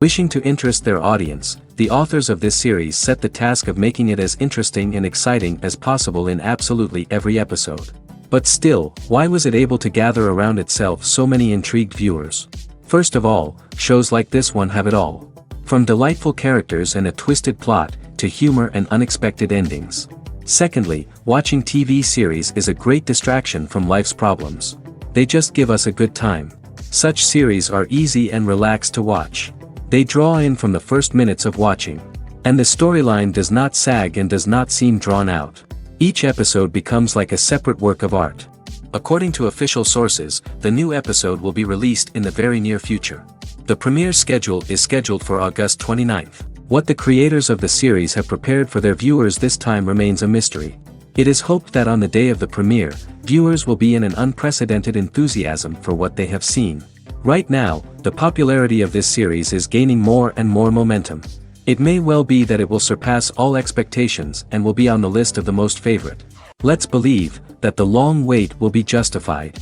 Wishing to interest their audience, the authors of this series set the task of making it as interesting and exciting as possible in absolutely every episode. But still, why was it able to gather around itself so many intrigued viewers? First of all, shows like this one have it all. From delightful characters and a twisted plot, to humor and unexpected endings. Secondly, watching TV series is a great distraction from life's problems. They just give us a good time. Such series are easy and relaxed to watch. They draw in from the first minutes of watching. And the storyline does not sag and does not seem drawn out. Each episode becomes like a separate work of art. According to official sources, the new episode will be released in the very near future. The premiere schedule is scheduled for August 29th. What the creators of the series have prepared for their viewers this time remains a mystery. It is hoped that on the day of the premiere, viewers will be in an unprecedented enthusiasm for what they have seen. Right now, the popularity of this series is gaining more and more momentum. It may well be that it will surpass all expectations and will be on the list of the most favorite. Let's believe that the long wait will be justified.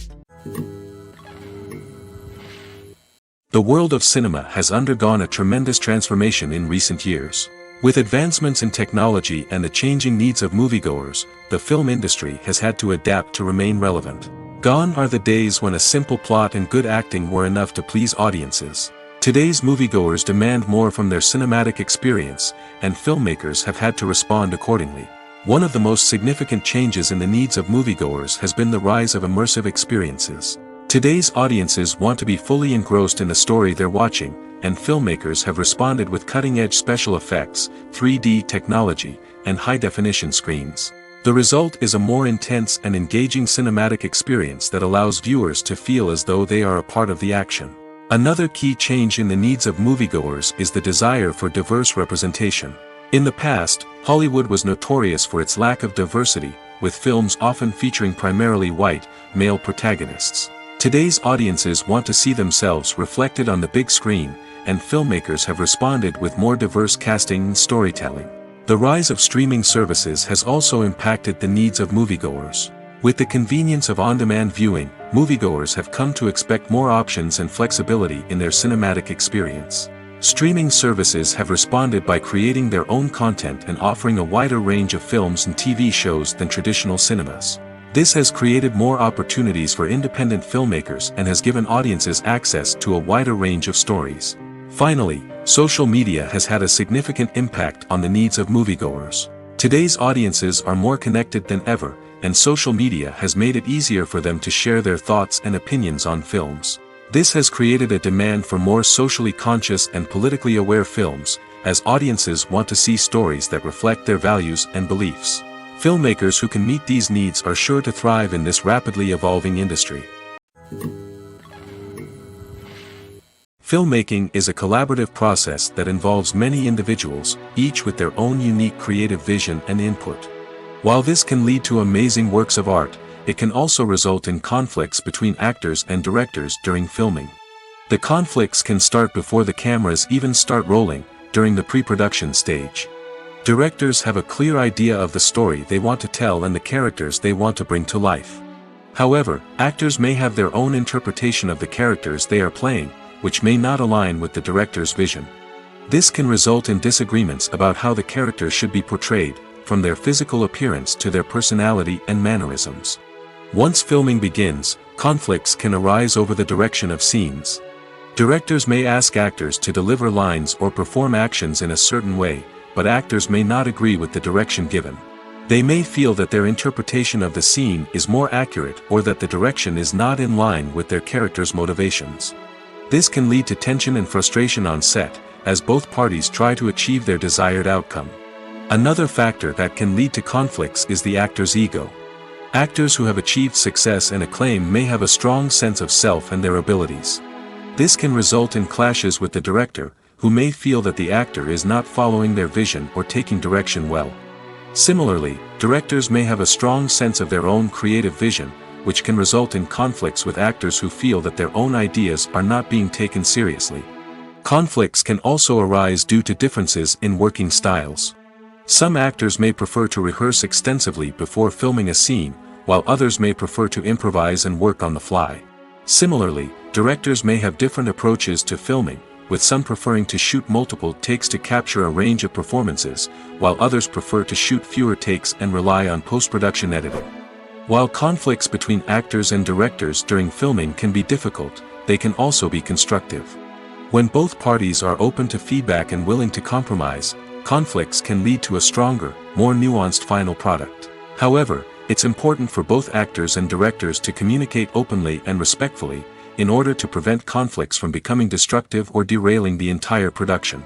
The world of cinema has undergone a tremendous transformation in recent years. With advancements in technology and the changing needs of moviegoers, the film industry has had to adapt to remain relevant. Gone are the days when a simple plot and good acting were enough to please audiences. Today's moviegoers demand more from their cinematic experience, and filmmakers have had to respond accordingly. One of the most significant changes in the needs of moviegoers has been the rise of immersive experiences. Today's audiences want to be fully engrossed in the story they're watching, and filmmakers have responded with cutting-edge special effects, 3D technology, and high-definition screens. The result is a more intense and engaging cinematic experience that allows viewers to feel as though they are a part of the action. Another key change in the needs of moviegoers is the desire for diverse representation. In the past, Hollywood was notorious for its lack of diversity, with films often featuring primarily white, male protagonists. Today's audiences want to see themselves reflected on the big screen, and filmmakers have responded with more diverse casting and storytelling. The rise of streaming services has also impacted the needs of moviegoers. With the convenience of on-demand viewing, moviegoers have come to expect more options and flexibility in their cinematic experience. Streaming services have responded by creating their own content and offering a wider range of films and TV shows than traditional cinemas. This has created more opportunities for independent filmmakers and has given audiences access to a wider range of stories. Finally, social media has had a significant impact on the needs of moviegoers. Today's audiences are more connected than ever, and social media has made it easier for them to share their thoughts and opinions on films. This has created a demand for more socially conscious and politically aware films, as audiences want to see stories that reflect their values and beliefs. Filmmakers who can meet these needs are sure to thrive in this rapidly evolving industry. Filmmaking is a collaborative process that involves many individuals, each with their own unique creative vision and input. While this can lead to amazing works of art, it can also result in conflicts between actors and directors during filming. The conflicts can start before the cameras even start rolling, during the pre-production stage. Directors have a clear idea of the story they want to tell and the characters they want to bring to life. However, actors may have their own interpretation of the characters they are playing, which may not align with the director's vision. This can result in disagreements about how the characters should be portrayed, from their physical appearance to their personality and mannerisms. Once filming begins, conflicts can arise over the direction of scenes. Directors may ask actors to deliver lines or perform actions in a certain way, but actors may not agree with the direction given. They may feel that their interpretation of the scene is more accurate or that the direction is not in line with their character's motivations. This can lead to tension and frustration on set, as both parties try to achieve their desired outcome. Another factor that can lead to conflicts is the actor's ego. Actors who have achieved success and acclaim may have a strong sense of self and their abilities. This can result in clashes with the director, who may feel that the actor is not following their vision or taking direction well. Similarly, directors may have a strong sense of their own creative vision, which can result in conflicts with actors who feel that their own ideas are not being taken seriously. Conflicts can also arise due to differences in working styles. Some actors may prefer to rehearse extensively before filming a scene, while others may prefer to improvise and work on the fly. Similarly, directors may have different approaches to filming, with some preferring to shoot multiple takes to capture a range of performances, while others prefer to shoot fewer takes and rely on post-production editing. While conflicts between actors and directors during filming can be difficult, they can also be constructive. When both parties are open to feedback and willing to compromise, conflicts can lead to a stronger, more nuanced final product. However, it's important for both actors and directors to communicate openly and respectfully, in order to prevent conflicts from becoming destructive or derailing the entire production.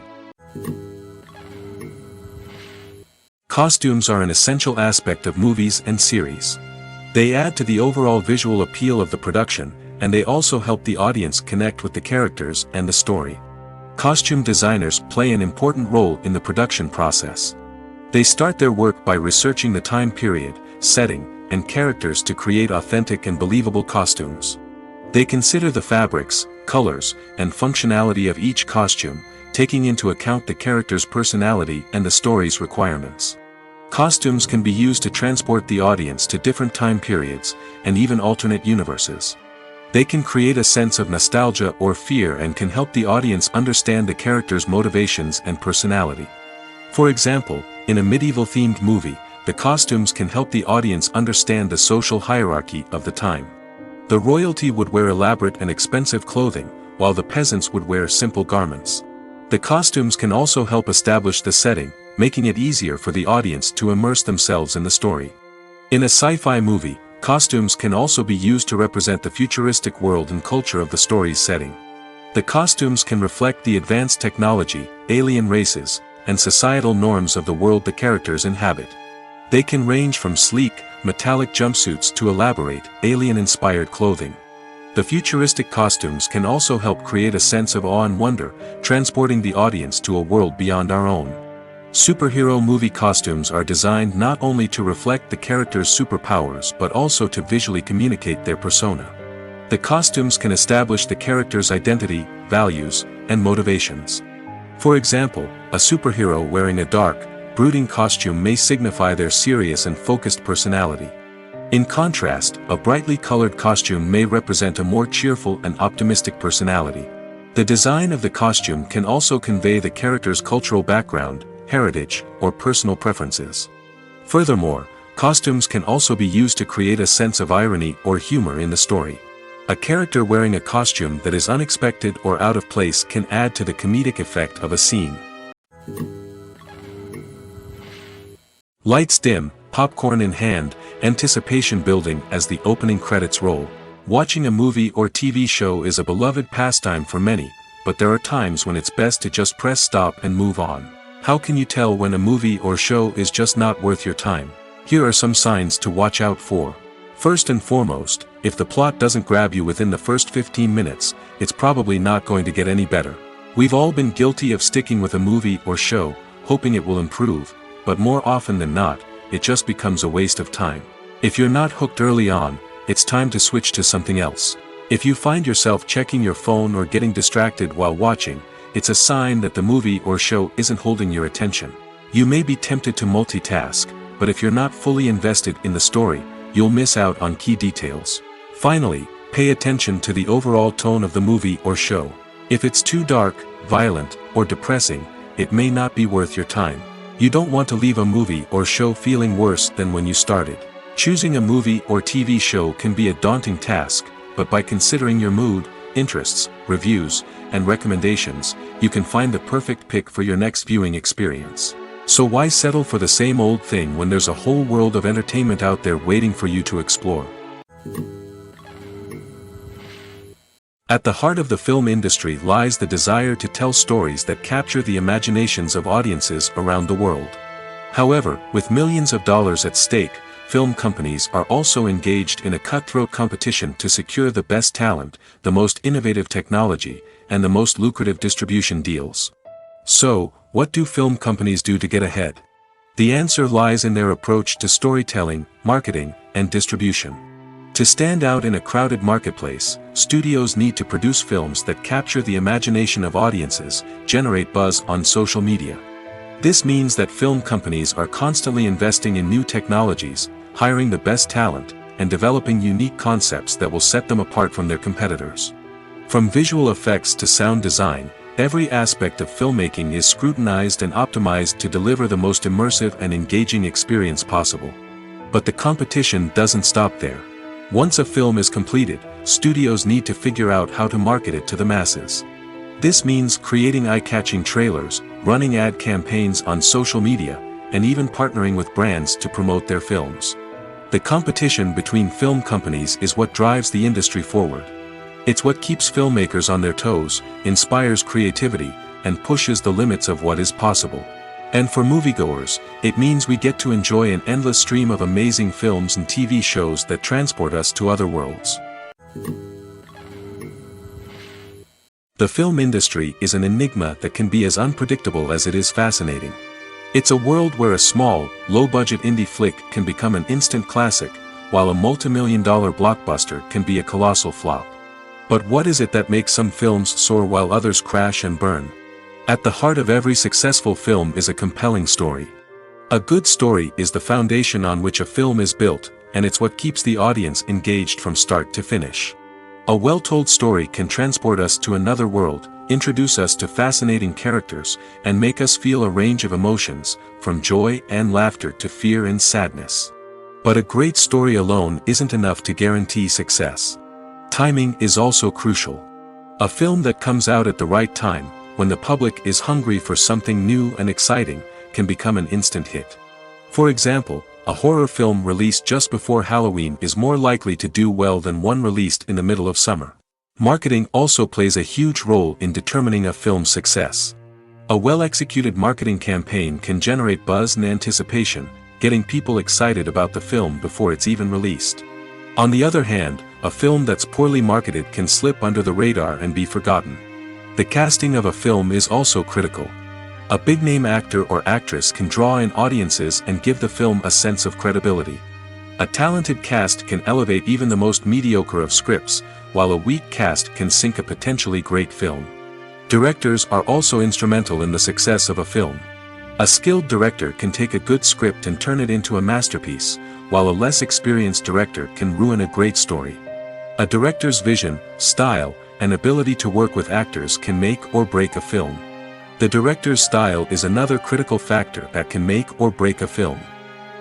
Costumes are an essential aspect of movies and series. They add to the overall visual appeal of the production, and they also help the audience connect with the characters and the story. Costume designers play an important role in the production process. They start their work by researching the time period, setting, and characters to create authentic and believable costumes. They consider the fabrics, colors, and functionality of each costume, taking into account the character's personality and the story's requirements. Costumes can be used to transport the audience to different time periods, and even alternate universes. They can create a sense of nostalgia or fear and can help the audience understand the character's motivations and personality. For example, in a medieval-themed movie, the costumes can help the audience understand the social hierarchy of the time. The royalty would wear elaborate and expensive clothing, while the peasants would wear simple garments. The costumes can also help establish the setting, making it easier for the audience to immerse themselves in the story. In a sci-fi movie, costumes can also be used to represent the futuristic world and culture of the story's setting. The costumes can reflect the advanced technology, alien races, and societal norms of the world the characters inhabit. They can range from sleek, metallic jumpsuits to elaborate, alien-inspired clothing. The futuristic costumes can also help create a sense of awe and wonder, transporting the audience to a world beyond our own. Superhero movie costumes are designed not only to reflect the character's superpowers but also to visually communicate their persona. The costumes can establish the character's identity, values, and motivations. For example, a superhero wearing a dark, brooding costume may signify their serious and focused personality. In contrast, a brightly colored costume may represent a more cheerful and optimistic personality. The design of the costume can also convey the character's cultural background, heritage, or personal preferences. Furthermore, costumes can also be used to create a sense of irony or humor in the story. A character wearing a costume that is unexpected or out of place can add to the comedic effect of a scene. Lights dim, popcorn in hand, anticipation building as the opening credits roll. Watching a movie or TV show is a beloved pastime for many, but there are times when it's best to just press stop and move on. How can you tell when a movie or show is just not worth your time? Here are some signs to watch out for. First and foremost, if the plot doesn't grab you within the first 15 minutes, it's probably not going to get any better. We've all been guilty of sticking with a movie or show, hoping it will improve, but more often than not, it just becomes a waste of time. If you're not hooked early on, it's time to switch to something else. If you find yourself checking your phone or getting distracted while watching, it's a sign that the movie or show isn't holding your attention. You may be tempted to multitask, but if you're not fully invested in the story, you'll miss out on key details. Finally, pay attention to the overall tone of the movie or show. If it's too dark, violent, or depressing, it may not be worth your time. You don't want to leave a movie or show feeling worse than when you started. Choosing a movie or TV show can be a daunting task, but by considering your mood, interests, reviews, and recommendations, you can find the perfect pick for your next viewing experience. So why settle for the same old thing when there's a whole world of entertainment out there waiting for you to explore? At the heart of the film industry lies the desire to tell stories that capture the imaginations of audiences around the world. However, with millions of dollars at stake, film companies are also engaged in a cutthroat competition to secure the best talent, the most innovative technology, and the most lucrative distribution deals. So, what do film companies do to get ahead? The answer lies in their approach to storytelling, marketing, and distribution. To stand out in a crowded marketplace, studios need to produce films that capture the imagination of audiences, generate buzz on social media. This means that film companies are constantly investing in new technologies, hiring the best talent, and developing unique concepts that will set them apart from their competitors. From visual effects to sound design, Every aspect of filmmaking is scrutinized and optimized to deliver the most immersive and engaging experience possible. But the competition doesn't stop there. Once a film is completed, studios need to figure out how to market it to the masses. This means creating eye-catching trailers, running ad campaigns on social media, and even partnering with brands to promote their films. The competition between film companies is what drives the industry forward. It's what keeps filmmakers on their toes, inspires creativity, and pushes the limits of what is possible. And for moviegoers, it means we get to enjoy an endless stream of amazing films and TV shows that transport us to other worlds. The film industry is an enigma that can be as unpredictable as it is fascinating. It's a world where a small, low-budget indie flick can become an instant classic, while a multi-million-dollar blockbuster can be a colossal flop. But what is it that makes some films soar while others crash and burn? At the heart of every successful film is a compelling story. A good story is the foundation on which a film is built, and it's what keeps the audience engaged from start to finish. A well-told story can transport us to another world, introduce us to fascinating characters, and make us feel a range of emotions, from joy and laughter to fear and sadness. But a great story alone isn't enough to guarantee success. Timing is also crucial. A film that comes out at the right time, when the public is hungry for something new and exciting, can become an instant hit. For example, a horror film released just before Halloween is more likely to do well than one released in the middle of summer. Marketing also plays a huge role in determining a film's success. A well-executed marketing campaign can generate buzz and anticipation, getting people excited about the film before it's even released. On the other hand, a film that's poorly marketed can slip under the radar and be forgotten. The casting of a film is also critical. A big-name actor or actress can draw in audiences and give the film a sense of credibility. A talented cast can elevate even the most mediocre of scripts, while a weak cast can sink a potentially great film. Directors are also instrumental in the success of a film. A skilled director can take a good script and turn it into a masterpiece, while a less experienced director can ruin a great story. A director's vision, style, and ability to work with actors can make or break a film. The director's style is another critical factor that can make or break a film.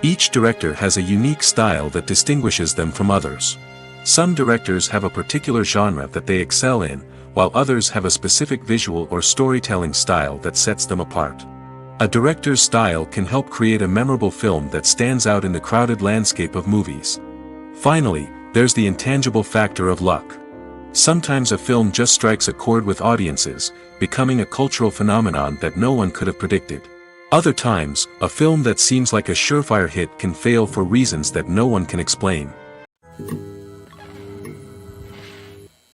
Each director has a unique style that distinguishes them from others. Some directors have a particular genre that they excel in, while others have a specific visual or storytelling style that sets them apart. A director's style can help create a memorable film that stands out in the crowded landscape of movies. Finally, there's the intangible factor of luck. Sometimes a film just strikes a chord with audiences, becoming a cultural phenomenon that no one could have predicted. Other times, a film that seems like a surefire hit can fail for reasons that no one can explain.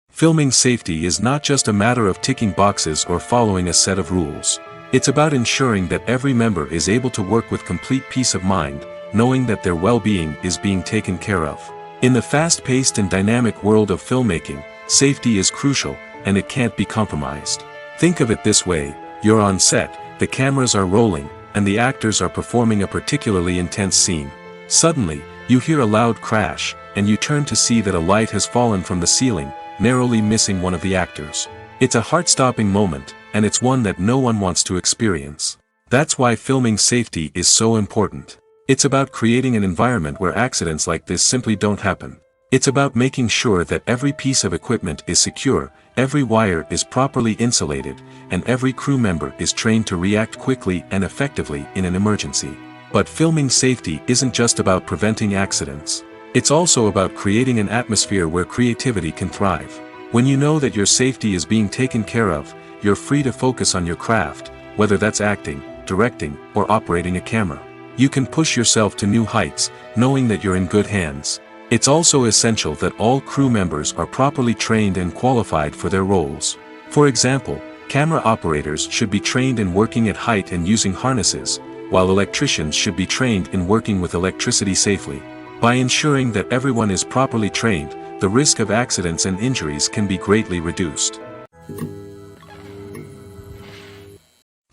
Filming safety is not just a matter of ticking boxes or following a set of rules. It's about ensuring that every member is able to work with complete peace of mind, knowing that their well-being is being taken care of. In the fast-paced and dynamic world of filmmaking, safety is crucial, and it can't be compromised. Think of it this way: you're on set, the cameras are rolling, and the actors are performing a particularly intense scene. Suddenly, you hear a loud crash, and you turn to see that a light has fallen from the ceiling, narrowly missing one of the actors. It's a heart-stopping moment, and it's one that no one wants to experience. That's why filming safety is so important. It's about creating an environment where accidents like this simply don't happen. It's about making sure that every piece of equipment is secure, every wire is properly insulated, and every crew member is trained to react quickly and effectively in an emergency. But filming safety isn't just about preventing accidents. It's also about creating an atmosphere where creativity can thrive. When you know that your safety is being taken care of, you're free to focus on your craft, whether that's acting, directing, or operating a camera. You can push yourself to new heights, knowing that you're in good hands. It's also essential that all crew members are properly trained and qualified for their roles. For example, camera operators should be trained in working at height and using harnesses, while electricians should be trained in working with electricity safely. By ensuring that everyone is properly trained, the risk of accidents and injuries can be greatly reduced.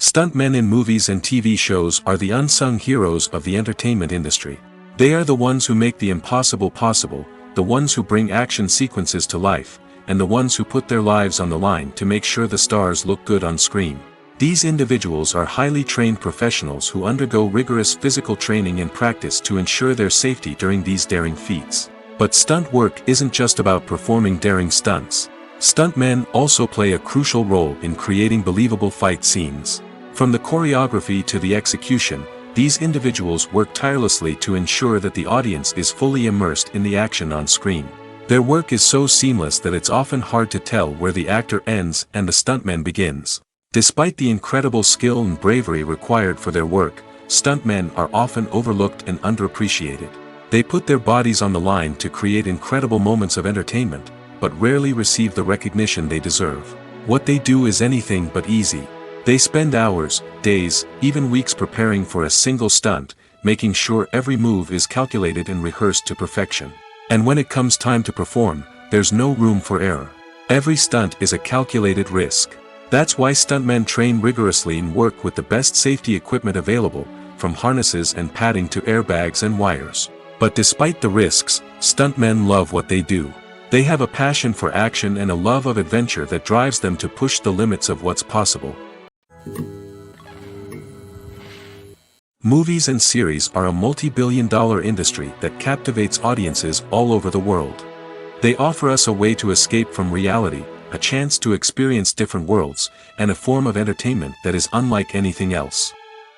Stuntmen in movies and TV shows are the unsung heroes of the entertainment industry. They are the ones who make the impossible possible, the ones who bring action sequences to life, and the ones who put their lives on the line to make sure the stars look good on screen. These individuals are highly trained professionals who undergo rigorous physical training and practice to ensure their safety during these daring feats. But stunt work isn't just about performing daring stunts. Stuntmen also play a crucial role in creating believable fight scenes. From the choreography to the execution, these individuals work tirelessly to ensure that the audience is fully immersed in the action on screen. Their work is so seamless that it's often hard to tell where the actor ends and the stuntman begins. Despite the incredible skill and bravery required for their work, stuntmen are often overlooked and underappreciated. They put their bodies on the line to create incredible moments of entertainment, but rarely receive the recognition they deserve. What they do is anything but easy. They spend hours, days, even weeks preparing for a single stunt, making sure every move is calculated and rehearsed to perfection. And when it comes time to perform, there's no room for error. Every stunt is a calculated risk. That's why stuntmen train rigorously and work with the best safety equipment available, from harnesses and padding to airbags and wires. But despite the risks, stuntmen love what they do. They have a passion for action and a love of adventure that drives them to push the limits of what's possible. Movies and series are a multi-billion-dollar industry that captivates audiences all over the world. They offer us a way to escape from reality, a chance to experience different worlds, and a form of entertainment that is unlike anything else.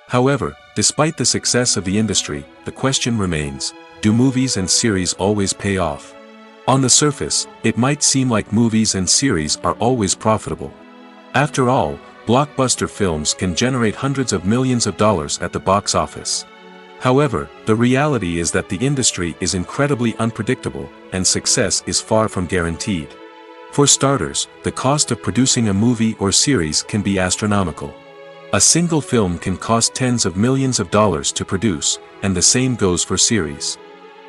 However, despite the success of the industry, the question remains, do movies and series always pay off? On the surface, it might seem like movies and series are always profitable. After all, blockbuster films can generate hundreds of millions of dollars at the box office. However, the reality is that the industry is incredibly unpredictable, and success is far from guaranteed. For starters, the cost of producing a movie or series can be astronomical. A single film can cost tens of millions of dollars to produce, and the same goes for series.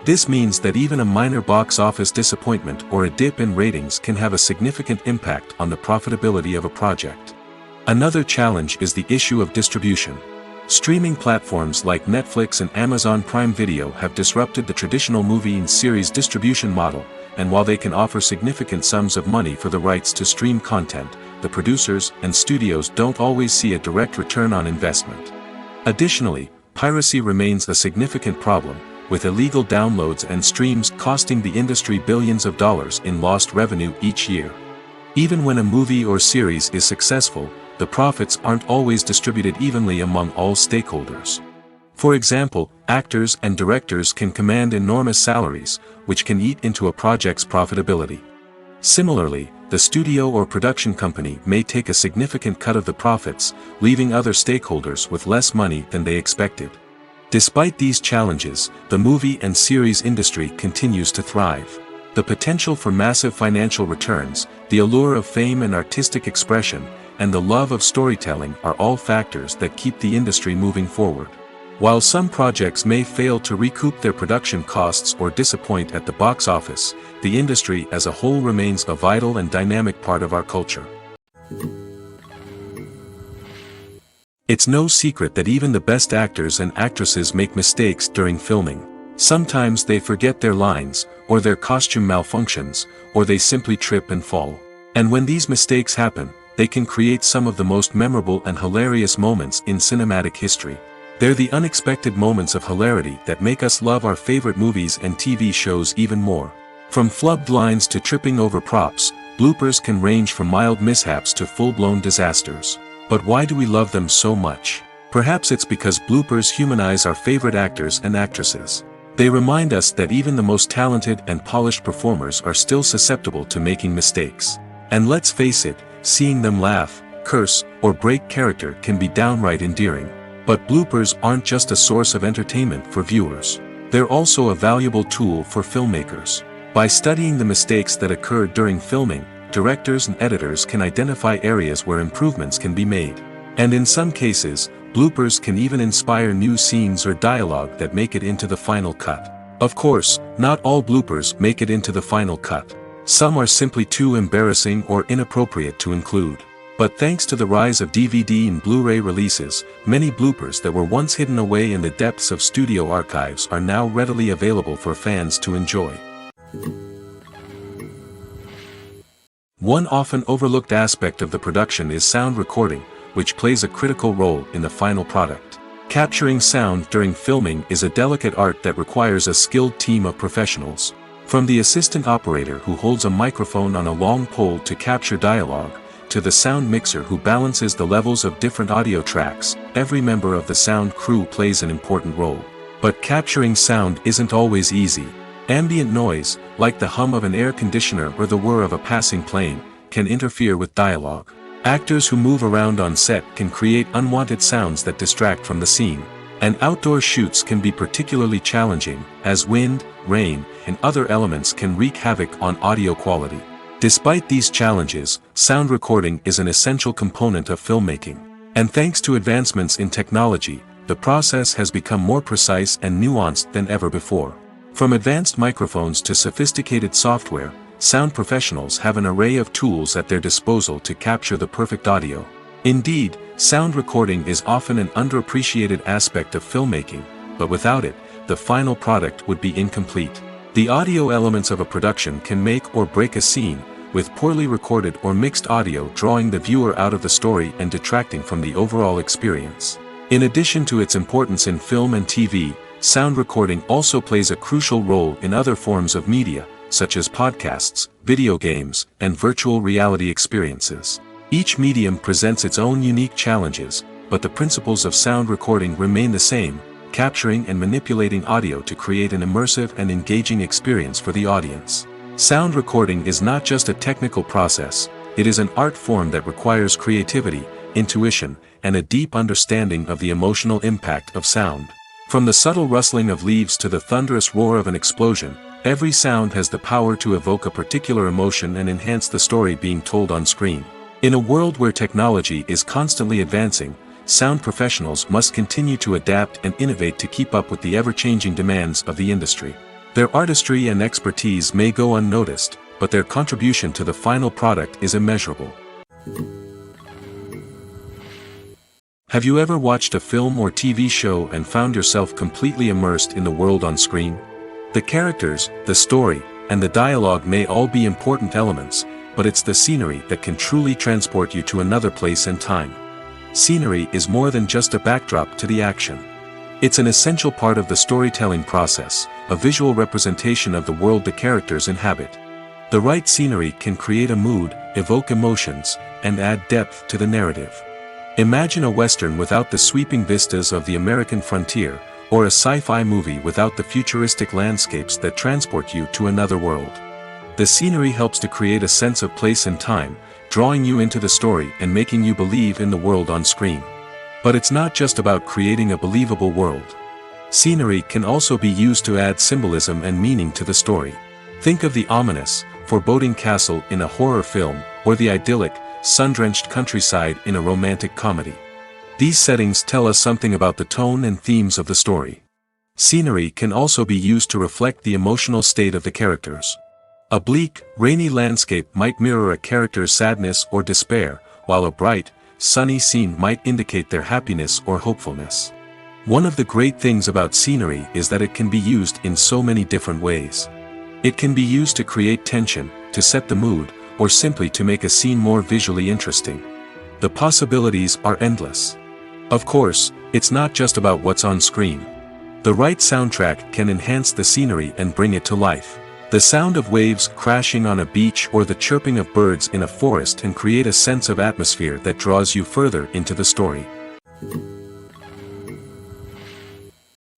This means that even a minor box office disappointment or a dip in ratings can have a significant impact on the profitability of a project. Another challenge is the issue of distribution. Streaming platforms like Netflix and Amazon Prime Video have disrupted the traditional movie and series distribution model, and while they can offer significant sums of money for the rights to stream content, the producers and studios don't always see a direct return on investment. Additionally, piracy remains a significant problem, with illegal downloads and streams costing the industry billions of dollars in lost revenue each year. Even when a movie or series is successful, the profits aren't always distributed evenly among all stakeholders. For example, actors and directors can command enormous salaries, which can eat into a project's profitability. Similarly, the studio or production company may take a significant cut of the profits, leaving other stakeholders with less money than they expected. Despite these challenges, the movie and series industry continues to thrive. The potential for massive financial returns, the allure of fame and artistic expression, and the love of storytelling are all factors that keep the industry moving forward. While some projects may fail to recoup their production costs or disappoint at the box office, the industry as a whole remains a vital and dynamic part of our culture. It's no secret that even the best actors and actresses make mistakes during filming. Sometimes they forget their lines, or their costume malfunctions, or they simply trip and fall. And when these mistakes happen, they can create some of the most memorable and hilarious moments in cinematic history. They're the unexpected moments of hilarity that make us love our favorite movies and TV shows even more. From flubbed lines to tripping over props, bloopers can range from mild mishaps to full-blown disasters. But why do we love them so much? Perhaps it's because bloopers humanize our favorite actors and actresses. They remind us that even the most talented and polished performers are still susceptible to making mistakes. And let's face it, seeing them laugh, curse, or break character can be downright endearing. But bloopers aren't just a source of entertainment for viewers. They're also a valuable tool for filmmakers. By studying the mistakes that occur during filming, directors and editors can identify areas where improvements can be made. And in some cases, bloopers can even inspire new scenes or dialogue that make it into the final cut. Of course, not all bloopers make it into the final cut. Some are simply too embarrassing or inappropriate to include. But thanks to the rise of DVD and Blu-ray releases, many bloopers that were once hidden away in the depths of studio archives are now readily available for fans to enjoy. One often overlooked aspect of the production is sound recording, which plays a critical role in the final product. Capturing sound during filming is a delicate art that requires a skilled team of professionals. From the assistant operator who holds a microphone on a long pole to capture dialogue, to the sound mixer who balances the levels of different audio tracks, every member of the sound crew plays an important role. But capturing sound isn't always easy. Ambient noise, like the hum of an air conditioner or the whir of a passing plane, can interfere with dialogue. Actors who move around on set can create unwanted sounds that distract from the scene. And outdoor shoots can be particularly challenging, as wind, rain, and other elements can wreak havoc on audio quality. Despite these challenges, sound recording is an essential component of filmmaking. And thanks to advancements in technology, the process has become more precise and nuanced than ever before. From advanced microphones to sophisticated software, sound professionals have an array of tools at their disposal to capture the perfect audio. Indeed, sound recording is often an underappreciated aspect of filmmaking, but without it, the final product would be incomplete. The audio elements of a production can make or break a scene, with poorly recorded or mixed audio drawing the viewer out of the story and detracting from the overall experience. In addition to its importance in film and TV, sound recording also plays a crucial role in other forms of media, such as podcasts, video games, and virtual reality experiences. Each medium presents its own unique challenges, but the principles of sound recording remain the same, capturing and manipulating audio to create an immersive and engaging experience for the audience. Sound recording is not just a technical process, it is an art form that requires creativity, intuition, and a deep understanding of the emotional impact of sound. From the subtle rustling of leaves to the thunderous roar of an explosion, every sound has the power to evoke a particular emotion and enhance the story being told on screen. In a world where technology is constantly advancing, sound professionals must continue to adapt and innovate to keep up with the ever-changing demands of the industry. Their artistry and expertise may go unnoticed, but their contribution to the final product is immeasurable. Have you ever watched a film or TV show and found yourself completely immersed in the world on screen? The characters, the story, and the dialogue may all be important elements, but it's the scenery that can truly transport you to another place and time. Scenery is more than just a backdrop to the action. It's an essential part of the storytelling process, a visual representation of the world the characters inhabit. The right scenery can create a mood, evoke emotions, and add depth to the narrative. Imagine a Western without the sweeping vistas of the American frontier, or a sci-fi movie without the futuristic landscapes that transport you to another world. The scenery helps to create a sense of place and time, drawing you into the story and making you believe in the world on screen. But it's not just about creating a believable world. Scenery can also be used to add symbolism and meaning to the story. Think of the ominous, foreboding castle in a horror film, or the idyllic, sun-drenched countryside in a romantic comedy. These settings tell us something about the tone and themes of the story. Scenery can also be used to reflect the emotional state of the characters. A bleak, rainy landscape might mirror a character's sadness or despair, while a bright, sunny scene might indicate their happiness or hopefulness. One of the great things about scenery is that it can be used in so many different ways. It can be used to create tension, to set the mood, or simply to make a scene more visually interesting. The possibilities are endless. Of course, it's not just about what's on screen. The right soundtrack can enhance the scenery and bring it to life. The sound of waves crashing on a beach or the chirping of birds in a forest can create a sense of atmosphere that draws you further into the story.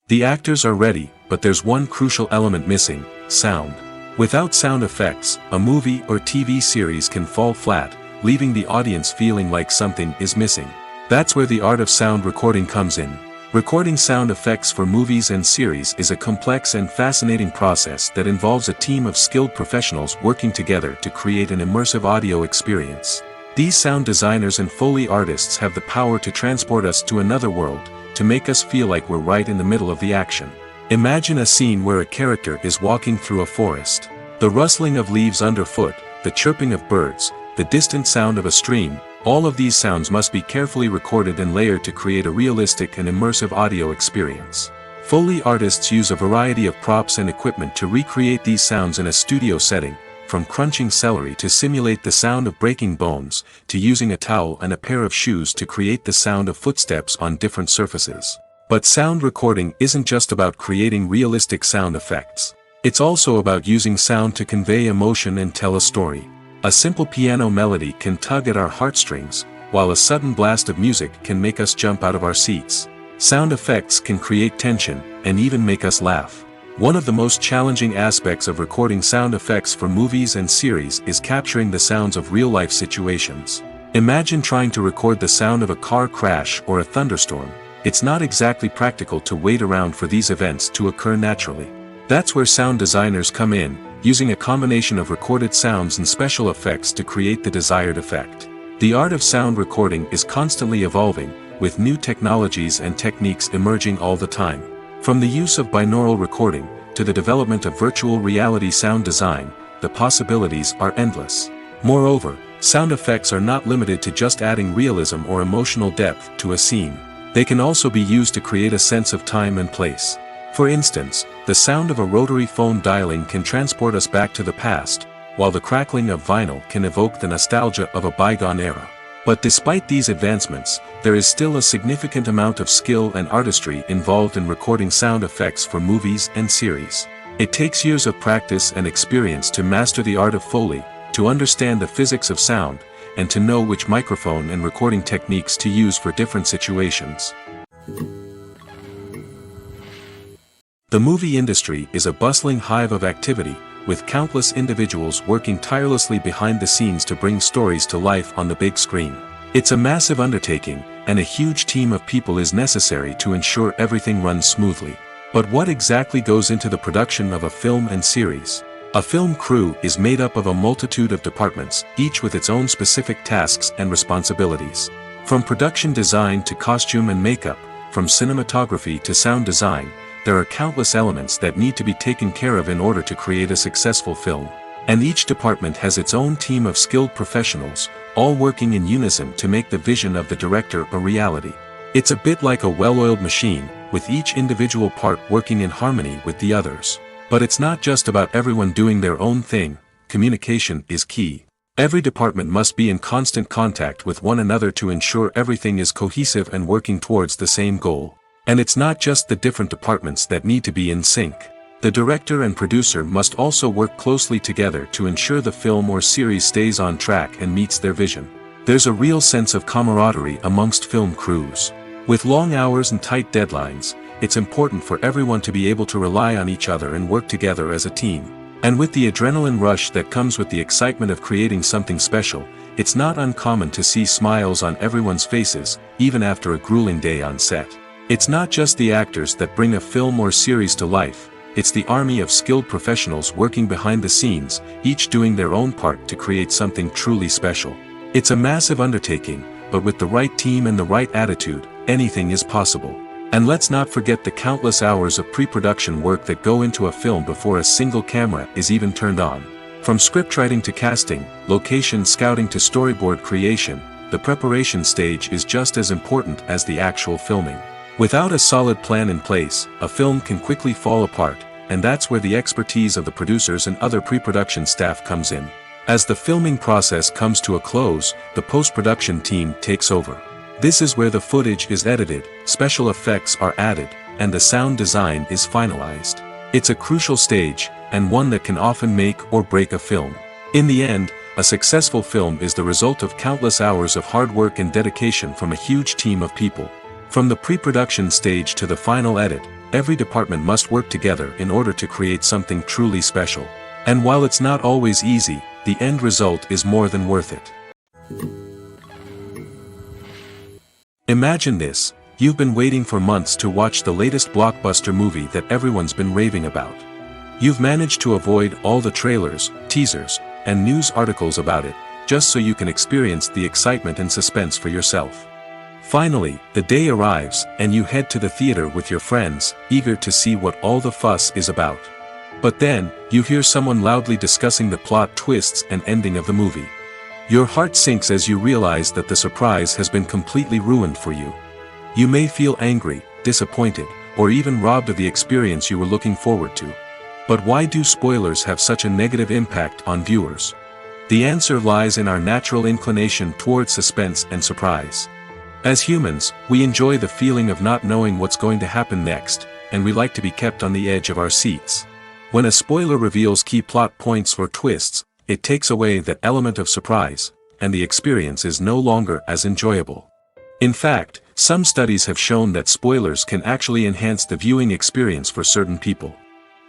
The actors are ready, but there's one crucial element missing: sound. Without sound effects, a movie or TV series can fall flat, leaving the audience feeling like something is missing. That's where the art of sound recording comes in. Recording sound effects for movies and series is a complex and fascinating process that involves a team of skilled professionals working together to create an immersive audio experience. These sound designers and Foley artists have the power to transport us to another world, to make us feel like we're right in the middle of the action. Imagine a scene where a character is walking through a forest. The rustling of leaves underfoot, the chirping of birds, the distant sound of a stream, all of these sounds must be carefully recorded and layered to create a realistic and immersive audio experience. Foley artists use a variety of props and equipment to recreate these sounds in a studio setting, from crunching celery to simulate the sound of breaking bones, to using a towel and a pair of shoes to create the sound of footsteps on different surfaces. But sound recording isn't just about creating realistic sound effects. It's also about using sound to convey emotion and tell a story. A simple piano melody can tug at our heartstrings, while a sudden blast of music can make us jump out of our seats. Sound effects can create tension, and even make us laugh. One of the most challenging aspects of recording sound effects for movies and series is capturing the sounds of real-life situations. Imagine trying to record the sound of a car crash or a thunderstorm. It's not exactly practical to wait around for these events to occur naturally. That's where sound designers come in, using a combination of recorded sounds and special effects to create the desired effect. The art of sound recording is constantly evolving, with new technologies and techniques emerging all the time. From the use of binaural recording, to the development of virtual reality sound design, the possibilities are endless. Moreover, sound effects are not limited to just adding realism or emotional depth to a scene. They can also be used to create a sense of time and place. For instance, the sound of a rotary phone dialing can transport us back to the past, while the crackling of vinyl can evoke the nostalgia of a bygone era. But despite these advancements, there is still a significant amount of skill and artistry involved in recording sound effects for movies and series. It takes years of practice and experience to master the art of Foley, to understand the physics of sound, and to know which microphone and recording techniques to use for different situations. The movie industry is a bustling hive of activity, with countless individuals working tirelessly behind the scenes to bring stories to life on the big screen. It's a massive undertaking, and a huge team of people is necessary to ensure everything runs smoothly. But what exactly goes into the production of a film and series? A film crew is made up of a multitude of departments, each with its own specific tasks and responsibilities. From production design to costume and makeup, from cinematography to sound design, there are countless elements that need to be taken care of in order to create a successful film. And each department has its own team of skilled professionals, all working in unison to make the vision of the director a reality. It's a bit like a well-oiled machine, with each individual part working in harmony with the others. But it's not just about everyone doing their own thing. Communication is key. Every department must be in constant contact with one another to ensure everything is cohesive and working towards the same goal. And it's not just the different departments that need to be in sync. The director and producer must also work closely together to ensure the film or series stays on track and meets their vision. There's a real sense of camaraderie amongst film crews. With long hours and tight deadlines, it's important for everyone to be able to rely on each other and work together as a team. And with the adrenaline rush that comes with the excitement of creating something special, it's not uncommon to see smiles on everyone's faces, even after a grueling day on set. It's not just the actors that bring a film or series to life, it's the army of skilled professionals working behind the scenes, each doing their own part to create something truly special. It's a massive undertaking, but with the right team and the right attitude, anything is possible. And let's not forget the countless hours of pre-production work that go into a film before a single camera is even turned on. From scriptwriting to casting, location scouting to storyboard creation, the preparation stage is just as important as the actual filming. Without a solid plan in place, a film can quickly fall apart, and that's where the expertise of the producers and other pre-production staff comes in. As the filming process comes to a close, the post-production team takes over. This is where the footage is edited, special effects are added, and the sound design is finalized. It's a crucial stage, and one that can often make or break a film. In the end, a successful film is the result of countless hours of hard work and dedication from a huge team of people. From the pre-production stage to the final edit, every department must work together in order to create something truly special. And while it's not always easy, the end result is more than worth it. Imagine this: you've been waiting for months to watch the latest blockbuster movie that everyone's been raving about. You've managed to avoid all the trailers, teasers, and news articles about it, just so you can experience the excitement and suspense for yourself. Finally, the day arrives, and you head to the theater with your friends, eager to see what all the fuss is about. But then, you hear someone loudly discussing the plot twists and ending of the movie. Your heart sinks as you realize that the surprise has been completely ruined for you. You may feel angry, disappointed, or even robbed of the experience you were looking forward to. But why do spoilers have such a negative impact on viewers? The answer lies in our natural inclination towards suspense and surprise. As humans, we enjoy the feeling of not knowing what's going to happen next, and we like to be kept on the edge of our seats. When a spoiler reveals key plot points or twists, it takes away that element of surprise, and the experience is no longer as enjoyable. In fact, some studies have shown that spoilers can actually enhance the viewing experience for certain people.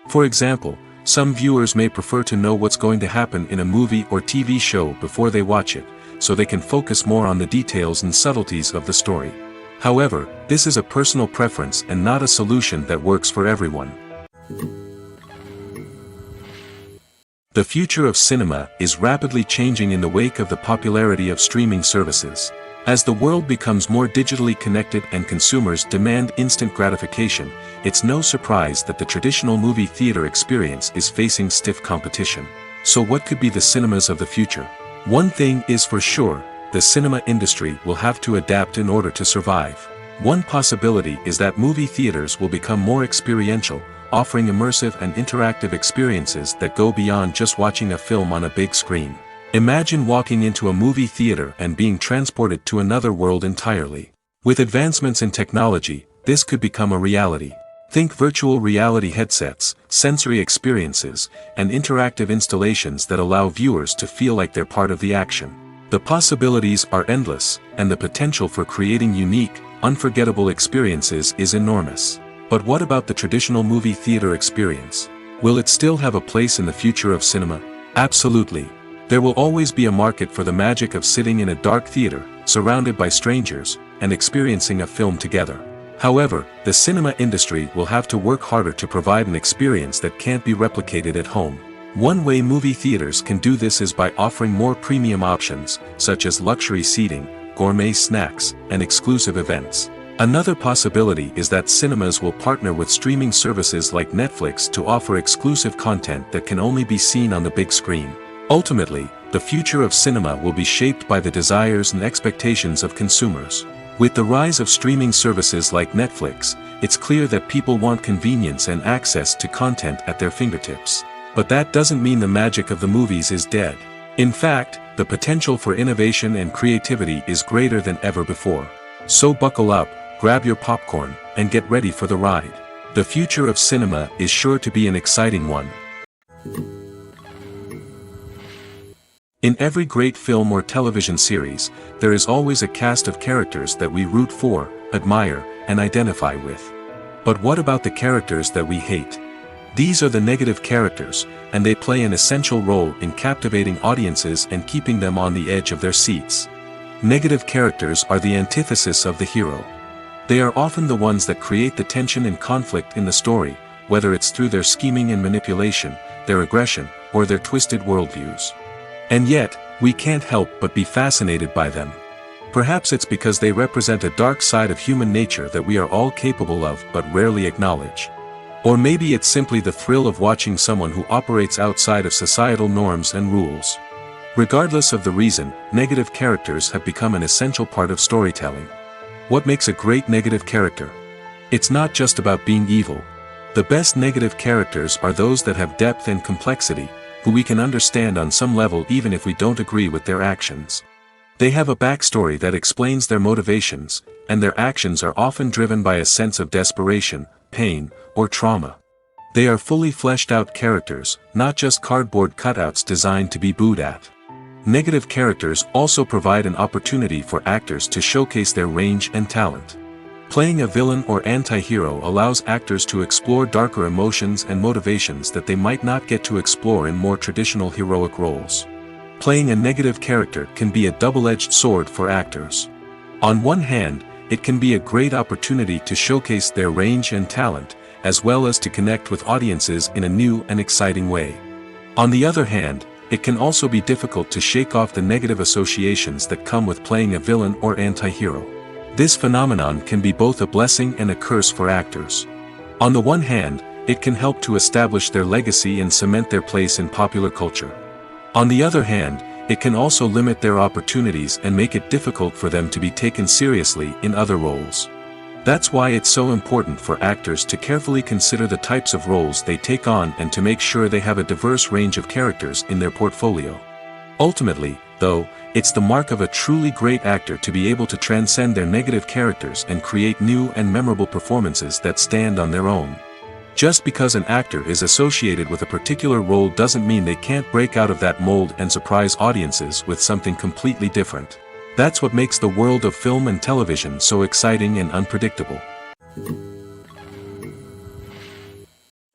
For example, some viewers may prefer to know what's going to happen in a movie or TV show before they watch it, so they can focus more on the details and subtleties of the story. However, this is a personal preference and not a solution that works for everyone. The future of cinema is rapidly changing in the wake of the popularity of streaming services. As the world becomes more digitally connected and consumers demand instant gratification, it's no surprise that the traditional movie theater experience is facing stiff competition. So what could be the cinemas of the future? One thing is for sure, the cinema industry will have to adapt in order to survive. One possibility is that movie theaters will become more experiential, offering immersive and interactive experiences that go beyond just watching a film on a big screen. Imagine walking into a movie theater and being transported to another world entirely. With advancements in technology, this could become a reality. Think virtual reality headsets, sensory experiences, and interactive installations that allow viewers to feel like they're part of the action. The possibilities are endless, and the potential for creating unique, unforgettable experiences is enormous. But what about the traditional movie theater experience? Will it still have a place in the future of cinema? Absolutely. There will always be a market for the magic of sitting in a dark theater, surrounded by strangers, and experiencing a film together. However, the cinema industry will have to work harder to provide an experience that can't be replicated at home. One way movie theaters can do this is by offering more premium options, such as luxury seating, gourmet snacks, and exclusive events. Another possibility is that cinemas will partner with streaming services like Netflix to offer exclusive content that can only be seen on the big screen. Ultimately, the future of cinema will be shaped by the desires and expectations of consumers. With the rise of streaming services like Netflix, it's clear that people want convenience and access to content at their fingertips. But that doesn't mean the magic of the movies is dead. In fact, the potential for innovation and creativity is greater than ever before. So buckle up, grab your popcorn, and get ready for the ride. The future of cinema is sure to be an exciting one. In every great film or television series, there is always a cast of characters that we root for, admire, and identify with. But what about the characters that we hate? These are the negative characters, and they play an essential role in captivating audiences and keeping them on the edge of their seats. Negative characters are the antithesis of the hero. They are often the ones that create the tension and conflict in the story, whether it's through their scheming and manipulation, their aggression, or their twisted worldviews. And yet, we can't help but be fascinated by them. Perhaps it's because they represent a dark side of human nature that we are all capable of but rarely acknowledge. Or maybe it's simply the thrill of watching someone who operates outside of societal norms and rules. Regardless of the reason, negative characters have become an essential part of storytelling. What makes a great negative character? It's not just about being evil. The best negative characters are those that have depth and complexity, who we can understand on some level even if we don't agree with their actions. They have a backstory that explains their motivations, and their actions are often driven by a sense of desperation, pain, or trauma. They are fully fleshed out characters, not just cardboard cutouts designed to be booed at. Negative characters also provide an opportunity for actors to showcase their range and talent. Playing a villain or anti-hero allows actors to explore darker emotions and motivations that they might not get to explore in more traditional heroic roles. Playing a negative character can be a double-edged sword for actors. On one hand, it can be a great opportunity to showcase their range and talent, as well as to connect with audiences in a new and exciting way. On the other hand, it can also be difficult to shake off the negative associations that come with playing a villain or anti-hero. This phenomenon can be both a blessing and a curse for actors. On the one hand, it can help to establish their legacy and cement their place in popular culture. On the other hand, it can also limit their opportunities and make it difficult for them to be taken seriously in other roles. That's why it's so important for actors to carefully consider the types of roles they take on and to make sure they have a diverse range of characters in their portfolio. Ultimately, though, it's the mark of a truly great actor to be able to transcend their negative characters and create new and memorable performances that stand on their own. Just because an actor is associated with a particular role doesn't mean they can't break out of that mold and surprise audiences with something completely different. That's what makes the world of film and television so exciting and unpredictable.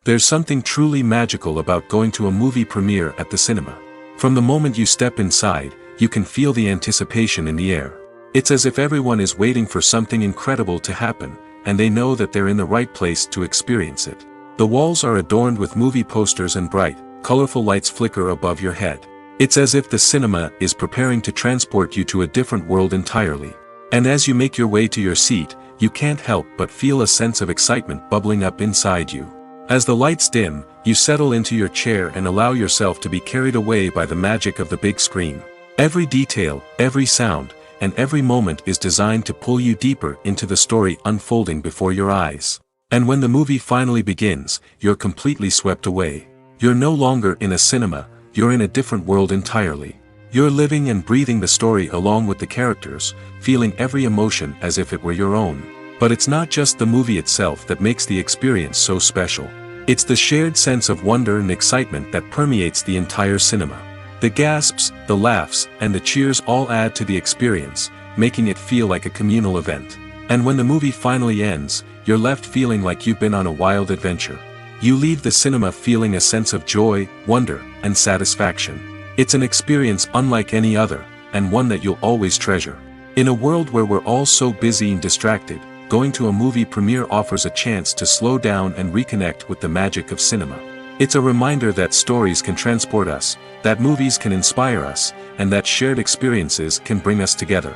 There's something truly magical about going to a movie premiere at the cinema. From the moment you step inside, you can feel the anticipation in the air. It's as if everyone is waiting for something incredible to happen, and they know that they're in the right place to experience it. The walls are adorned with movie posters and bright, colorful lights flicker above your head. It's as if the cinema is preparing to transport you to a different world entirely. And as you make your way to your seat, you can't help but feel a sense of excitement bubbling up inside you. As the lights dim, you settle into your chair and allow yourself to be carried away by the magic of the big screen. Every detail, every sound, and every moment is designed to pull you deeper into the story unfolding before your eyes. And when the movie finally begins, you're completely swept away. You're no longer in a cinema, you're in a different world entirely. You're living and breathing the story along with the characters, feeling every emotion as if it were your own. But it's not just the movie itself that makes the experience so special. It's the shared sense of wonder and excitement that permeates the entire cinema. The gasps, the laughs, and the cheers all add to the experience, making it feel like a communal event. And when the movie finally ends, you're left feeling like you've been on a wild adventure. You leave the cinema feeling a sense of joy, wonder, and satisfaction. It's an experience unlike any other, and one that you'll always treasure. In a world where we're all so busy and distracted, going to a movie premiere offers a chance to slow down and reconnect with the magic of cinema. It's a reminder that stories can transport us, that movies can inspire us, and that shared experiences can bring us together.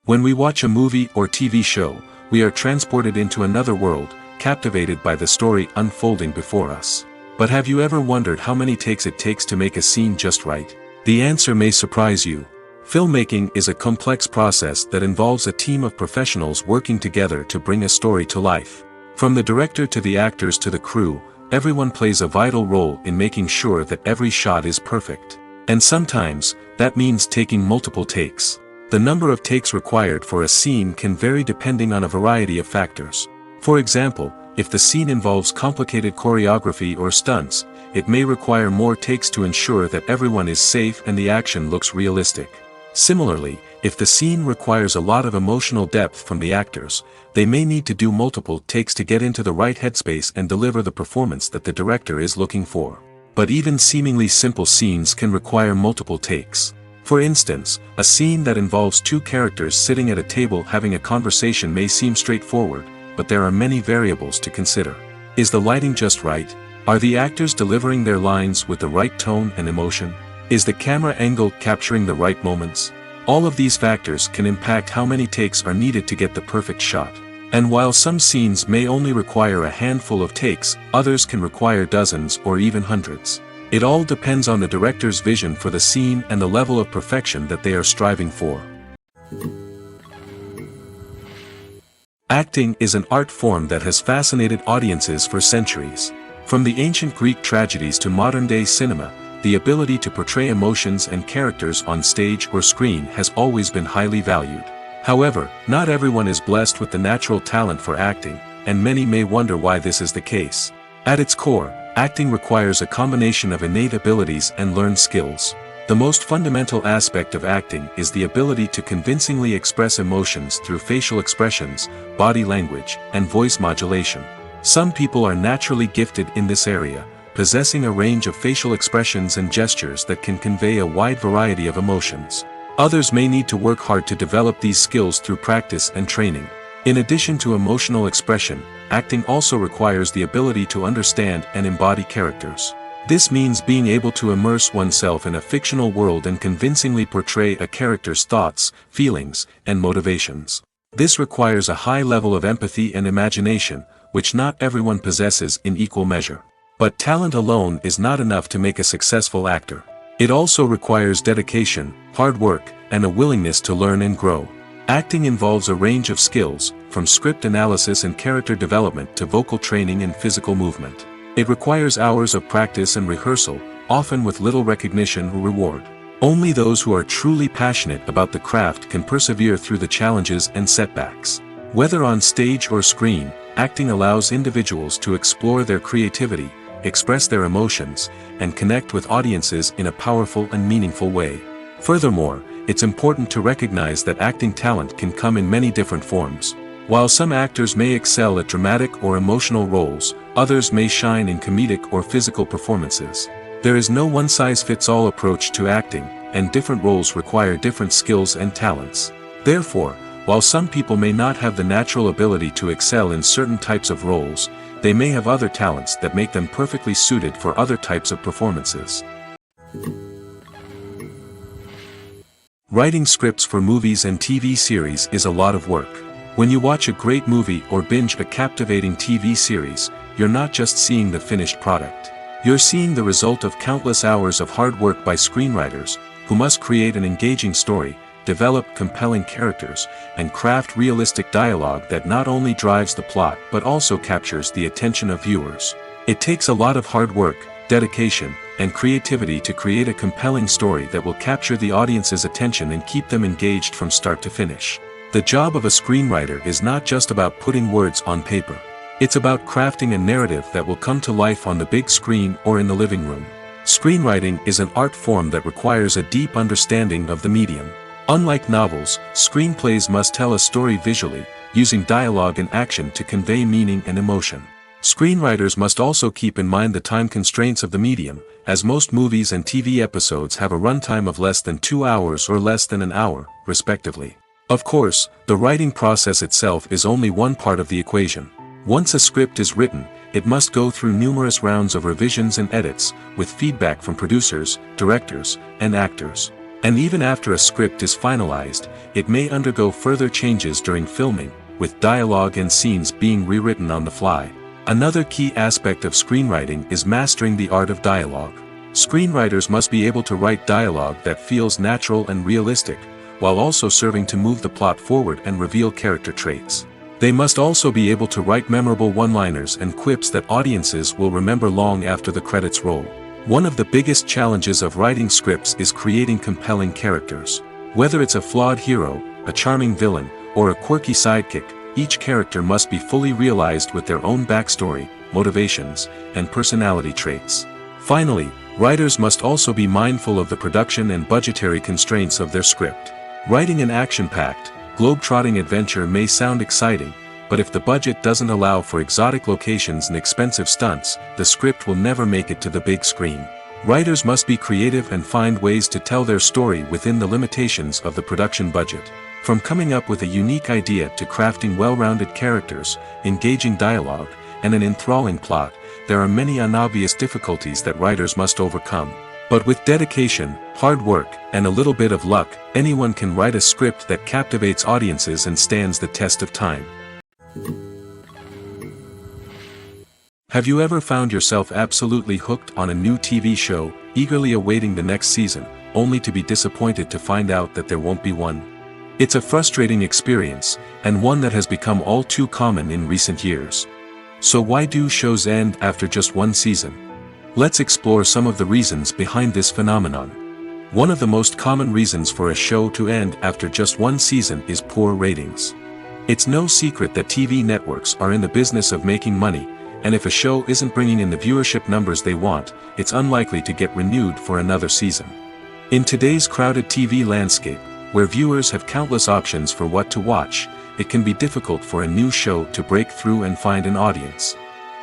When we watch a movie or TV show, we are transported into another world, captivated by the story unfolding before us. But have you ever wondered how many takes it takes to make a scene just right? The answer may surprise you. Filmmaking is a complex process that involves a team of professionals working together to bring a story to life. From the director to the actors to the crew, everyone plays a vital role in making sure that every shot is perfect. And sometimes, that means taking multiple takes. The number of takes required for a scene can vary depending on a variety of factors. For example, if the scene involves complicated choreography or stunts, it may require more takes to ensure that everyone is safe and the action looks realistic. Similarly, if the scene requires a lot of emotional depth from the actors, they may need to do multiple takes to get into the right headspace and deliver the performance that the director is looking for. But even seemingly simple scenes can require multiple takes. For instance, a scene that involves two characters sitting at a table having a conversation may seem straightforward, but there are many variables to consider. Is the lighting just right? Are the actors delivering their lines with the right tone and emotion? Is the camera angle capturing the right moments? All of these factors can impact how many takes are needed to get the perfect shot. And while some scenes may only require a handful of takes, others can require dozens or even hundreds. It all depends on the director's vision for the scene and the level of perfection that they are striving for. Acting is an art form that has fascinated audiences for centuries. From the ancient Greek tragedies to modern-day cinema, the ability to portray emotions and characters on stage or screen has always been highly valued. However, not everyone is blessed with the natural talent for acting, and many may wonder why this is the case. At its core, acting requires a combination of innate abilities and learned skills. The most fundamental aspect of acting is the ability to convincingly express emotions through facial expressions, body language, and voice modulation. Some people are naturally gifted in this area, possessing a range of facial expressions and gestures that can convey a wide variety of emotions. Others may need to work hard to develop these skills through practice and training. In addition to emotional expression, acting also requires the ability to understand and embody characters. This means being able to immerse oneself in a fictional world and convincingly portray a character's thoughts, feelings, and motivations. This requires a high level of empathy and imagination, which not everyone possesses in equal measure. But talent alone is not enough to make a successful actor. It also requires dedication, hard work, and a willingness to learn and grow. Acting involves a range of skills, from script analysis and character development to vocal training and physical movement. It requires hours of practice and rehearsal, often with little recognition or reward. Only those who are truly passionate about the craft can persevere through the challenges and setbacks. Whether on stage or screen, acting allows individuals to explore their creativity, express their emotions, and connect with audiences in a powerful and meaningful way. Furthermore, it's important to recognize that acting talent can come in many different forms. While some actors may excel at dramatic or emotional roles, others may shine in comedic or physical performances. There is no one-size-fits-all approach to acting, and different roles require different skills and talents. Therefore, while some people may not have the natural ability to excel in certain types of roles, they may have other talents that make them perfectly suited for other types of performances. Writing scripts for movies and TV series is a lot of work. When you watch a great movie or binge a captivating TV series, you're not just seeing the finished product. You're seeing the result of countless hours of hard work by screenwriters, who must create an engaging story, develop compelling characters, and craft realistic dialogue that not only drives the plot but also captures the attention of viewers. It takes a lot of hard work, dedication, and creativity to create a compelling story that will capture the audience's attention and keep them engaged from start to finish. The job of a screenwriter is not just about putting words on paper. It's about crafting a narrative that will come to life on the big screen or in the living room. Screenwriting is an art form that requires a deep understanding of the medium. Unlike novels, screenplays must tell a story visually, using dialogue and action to convey meaning and emotion. Screenwriters must also keep in mind the time constraints of the medium, as most movies and TV episodes have a runtime of less than 2 hours or less than an hour, respectively. Of course, the writing process itself is only one part of the equation. Once a script is written, it must go through numerous rounds of revisions and edits, with feedback from producers, directors, and actors. And even after a script is finalized, it may undergo further changes during filming, with dialogue and scenes being rewritten on the fly. Another key aspect of screenwriting is mastering the art of dialogue. Screenwriters must be able to write dialogue that feels natural and realistic, while also serving to move the plot forward and reveal character traits. They must also be able to write memorable one-liners and quips that audiences will remember long after the credits roll. One of the biggest challenges of writing scripts is creating compelling characters. Whether it's a flawed hero, a charming villain, or a quirky sidekick, each character must be fully realized with their own backstory, motivations, and personality traits. Finally, writers must also be mindful of the production and budgetary constraints of their script. Writing an action-packed, globe-trotting adventure may sound exciting, but if the budget doesn't allow for exotic locations and expensive stunts, the script will never make it to the big screen. Writers must be creative and find ways to tell their story within the limitations of the production budget. From coming up with a unique idea to crafting well-rounded characters, engaging dialogue, and an enthralling plot, there are many unobvious difficulties that writers must overcome. But with dedication, hard work, and a little bit of luck, anyone can write a script that captivates audiences and stands the test of time. Have you ever found yourself absolutely hooked on a new TV show, eagerly awaiting the next season, only to be disappointed to find out that there won't be one? It's a frustrating experience, and one that has become all too common in recent years. So why do shows end after just one season? Let's explore some of the reasons behind this phenomenon. One of the most common reasons for a show to end after just one season is poor ratings. It's no secret that TV networks are in the business of making money, and if a show isn't bringing in the viewership numbers they want, it's unlikely to get renewed for another season. In today's crowded TV landscape, where viewers have countless options for what to watch, it can be difficult for a new show to break through and find an audience.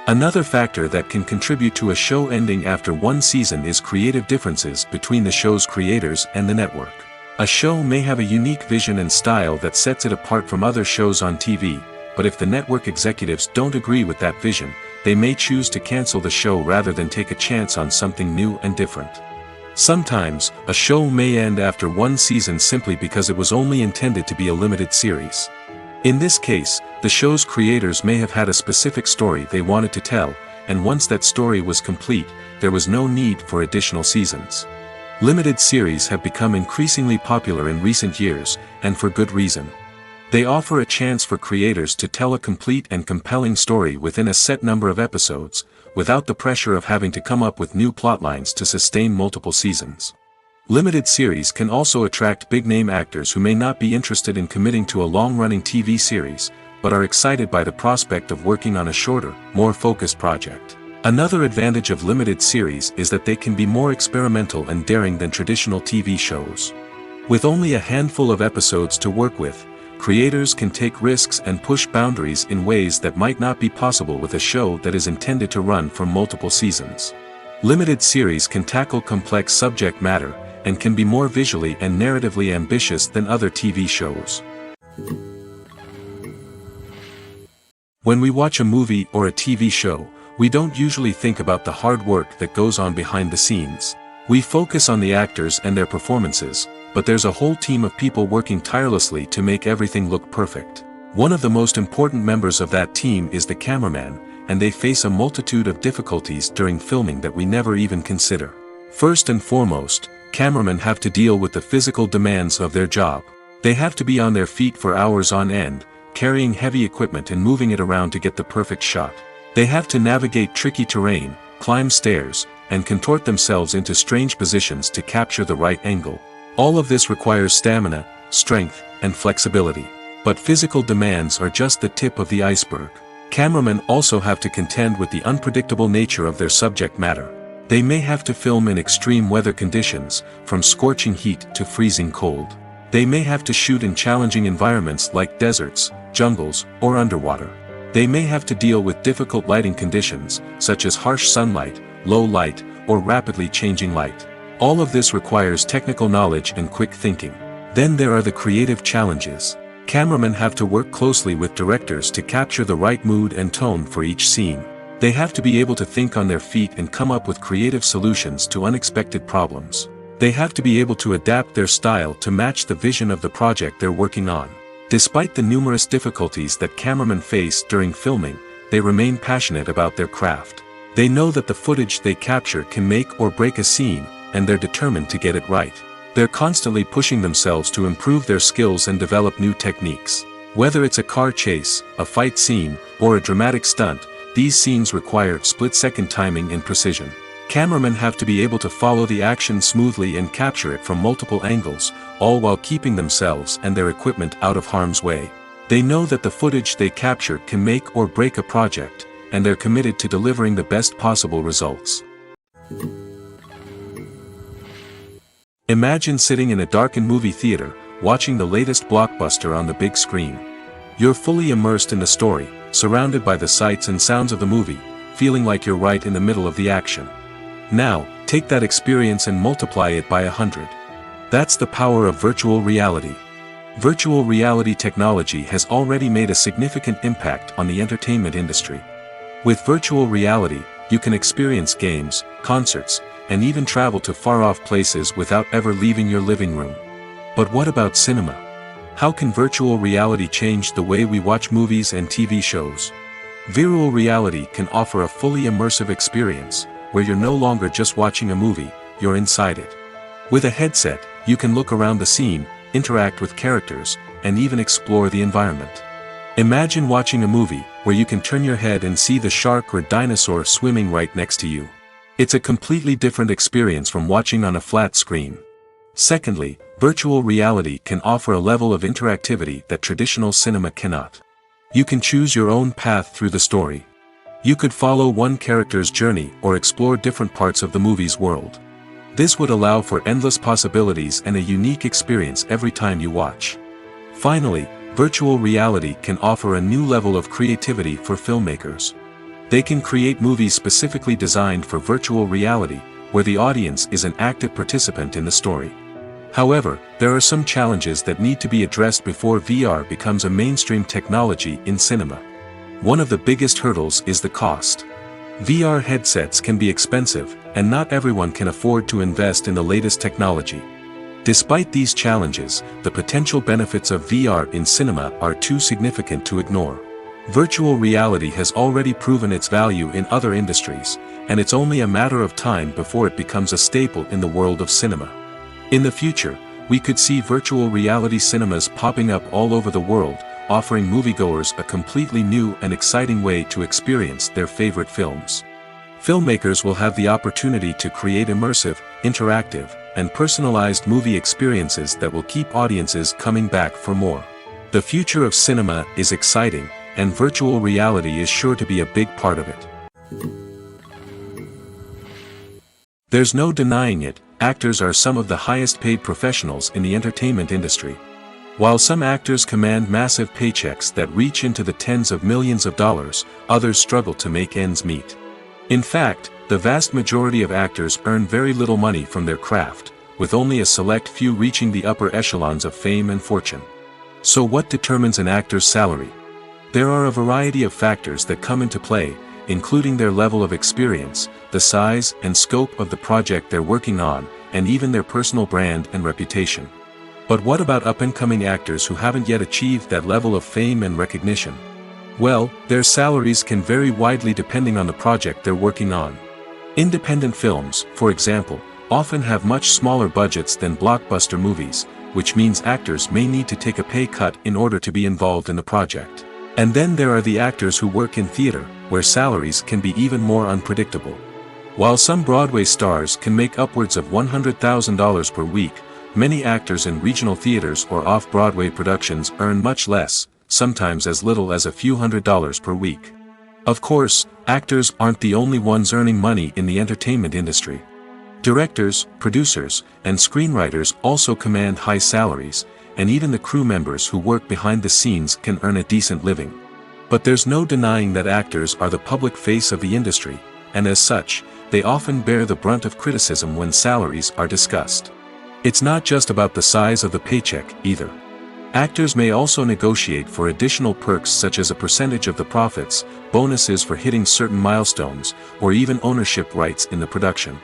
Another factor that can contribute to a show ending after one season is creative differences between the show's creators and the network. A show may have a unique vision and style that sets it apart from other shows on TV, but if the network executives don't agree with that vision, they may choose to cancel the show rather than take a chance on something new and different. Sometimes, a show may end after one season simply because it was only intended to be a limited series. In this case, the show's creators may have had a specific story they wanted to tell, and once that story was complete, there was no need for additional seasons. Limited series have become increasingly popular in recent years, and for good reason. They offer a chance for creators to tell a complete and compelling story within a set number of episodes, without the pressure of having to come up with new plotlines to sustain multiple seasons. Limited series can also attract big-name actors who may not be interested in committing to a long-running TV series, but are excited by the prospect of working on a shorter, more focused project. Another advantage of limited series is that they can be more experimental and daring than traditional TV shows. With only a handful of episodes to work with, creators can take risks and push boundaries in ways that might not be possible with a show that is intended to run for multiple seasons. Limited series can tackle complex subject matter, and can be more visually and narratively ambitious than other TV shows. When we watch a movie or a TV show, we don't usually think about the hard work that goes on behind the scenes. We focus on the actors and their performances, but there's a whole team of people working tirelessly to make everything look perfect. One of the most important members of that team is the cameraman, and they face a multitude of difficulties during filming that we never even consider. First and foremost, cameramen have to deal with the physical demands of their job. They have to be on their feet for hours on end, carrying heavy equipment and moving it around to get the perfect shot. They have to navigate tricky terrain, climb stairs, and contort themselves into strange positions to capture the right angle. All of this requires stamina, strength, and flexibility. But physical demands are just the tip of the iceberg. Cameramen also have to contend with the unpredictable nature of their subject matter. They may have to film in extreme weather conditions, from scorching heat to freezing cold. They may have to shoot in challenging environments like deserts, jungles, or underwater. They may have to deal with difficult lighting conditions, such as harsh sunlight, low light, or rapidly changing light. All of this requires technical knowledge and quick thinking. Then there are the creative challenges. Cameramen have to work closely with directors to capture the right mood and tone for each scene. They have to be able to think on their feet and come up with creative solutions to unexpected problems. They have to be able to adapt their style to match the vision of the project they're working on. Despite the numerous difficulties that cameramen face during filming, they remain passionate about their craft. They know that the footage they capture can make or break a scene, and they're determined to get it right. They're constantly pushing themselves to improve their skills and develop new techniques. Whether it's a car chase, a fight scene, or a dramatic stunt, these scenes require split-second timing and precision. Cameramen have to be able to follow the action smoothly and capture it from multiple angles, all while keeping themselves and their equipment out of harm's way. They know that the footage they capture can make or break a project, and they're committed to delivering the best possible results. Imagine sitting in a darkened movie theater, watching the latest blockbuster on the big screen. You're fully immersed in the story, surrounded by the sights and sounds of the movie, feeling like you're right in the middle of the action. Now, take that experience and multiply it by 100. That's the power of virtual reality. Virtual reality technology has already made a significant impact on the entertainment industry. With virtual reality, you can experience games, concerts, and even travel to far-off places without ever leaving your living room. But what about cinema? How can virtual reality change the way we watch movies and TV shows? Virtual reality can offer a fully immersive experience, where you're no longer just watching a movie, you're inside it. With a headset, you can look around the scene, interact with characters, and even explore the environment. Imagine watching a movie, where you can turn your head and see the shark or dinosaur swimming right next to you. It's a completely different experience from watching on a flat screen. Secondly, virtual reality can offer a level of interactivity that traditional cinema cannot. You can choose your own path through the story. You could follow one character's journey or explore different parts of the movie's world. This would allow for endless possibilities and a unique experience every time you watch. Finally, virtual reality can offer a new level of creativity for filmmakers. They can create movies specifically designed for virtual reality, where the audience is an active participant in the story. However, there are some challenges that need to be addressed before VR becomes a mainstream technology in cinema. One of the biggest hurdles is the cost. VR headsets can be expensive, and not everyone can afford to invest in the latest technology. Despite these challenges, the potential benefits of VR in cinema are too significant to ignore. Virtual reality has already proven its value in other industries, and it's only a matter of time before it becomes a staple in the world of cinema. In the future, we could see virtual reality cinemas popping up all over the world, offering moviegoers a completely new and exciting way to experience their favorite films. Filmmakers will have the opportunity to create immersive, interactive, and personalized movie experiences that will keep audiences coming back for more. The future of cinema is exciting, and virtual reality is sure to be a big part of it. There's no denying it, actors are some of the highest paid professionals in the entertainment industry. While some actors command massive paychecks that reach into the tens of millions of dollars, others struggle to make ends meet. In fact, the vast majority of actors earn very little money from their craft, with only a select few reaching the upper echelons of fame and fortune. So what determines an actor's salary? There are a variety of factors that come into play, including their level of experience, the size and scope of the project they're working on, and even their personal brand and reputation. But what about up-and-coming actors who haven't yet achieved that level of fame and recognition? Well, their salaries can vary widely depending on the project they're working on. Independent films, for example, often have much smaller budgets than blockbuster movies, which means actors may need to take a pay cut in order to be involved in the project. And then there are the actors who work in theater, where salaries can be even more unpredictable. While some Broadway stars can make upwards of $100,000 per week, many actors in regional theaters or off-Broadway productions earn much less, sometimes as little as a few $100s per week. Of course, actors aren't the only ones earning money in the entertainment industry. Directors, producers, and screenwriters also command high salaries, and even the crew members who work behind the scenes can earn a decent living. But there's no denying that actors are the public face of the industry, and as such, they often bear the brunt of criticism when salaries are discussed. It's not just about the size of the paycheck, either. Actors may also negotiate for additional perks such as a percentage of the profits, bonuses for hitting certain milestones, or even ownership rights in the production.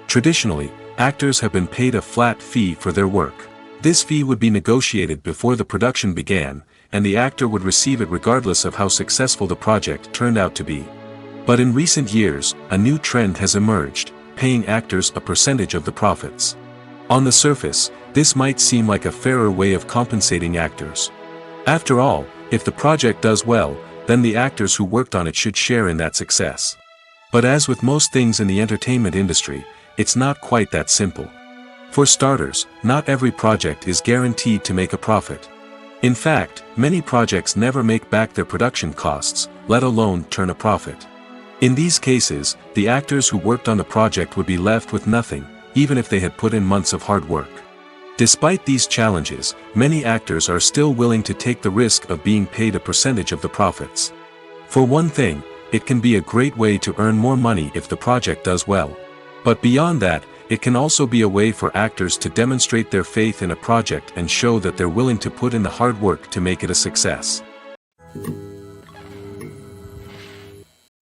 Traditionally, actors have been paid a flat fee for their work. This fee would be negotiated before the production began, and the actor would receive it regardless of how successful the project turned out to be. But in recent years, a new trend has emerged, paying actors a percentage of the profits. On the surface, this might seem like a fairer way of compensating actors. After all, if the project does well, then the actors who worked on it should share in that success. But as with most things in the entertainment industry, it's not quite that simple. For starters, not every project is guaranteed to make a profit. In fact, many projects never make back their production costs, let alone turn a profit. In these cases, the actors who worked on the project would be left with nothing, even if they had put in months of hard work. Despite these challenges, many actors are still willing to take the risk of being paid a percentage of the profits. For one thing, it can be a great way to earn more money if the project does well. But beyond that, it can also be a way for actors to demonstrate their faith in a project and show that they're willing to put in the hard work to make it a success.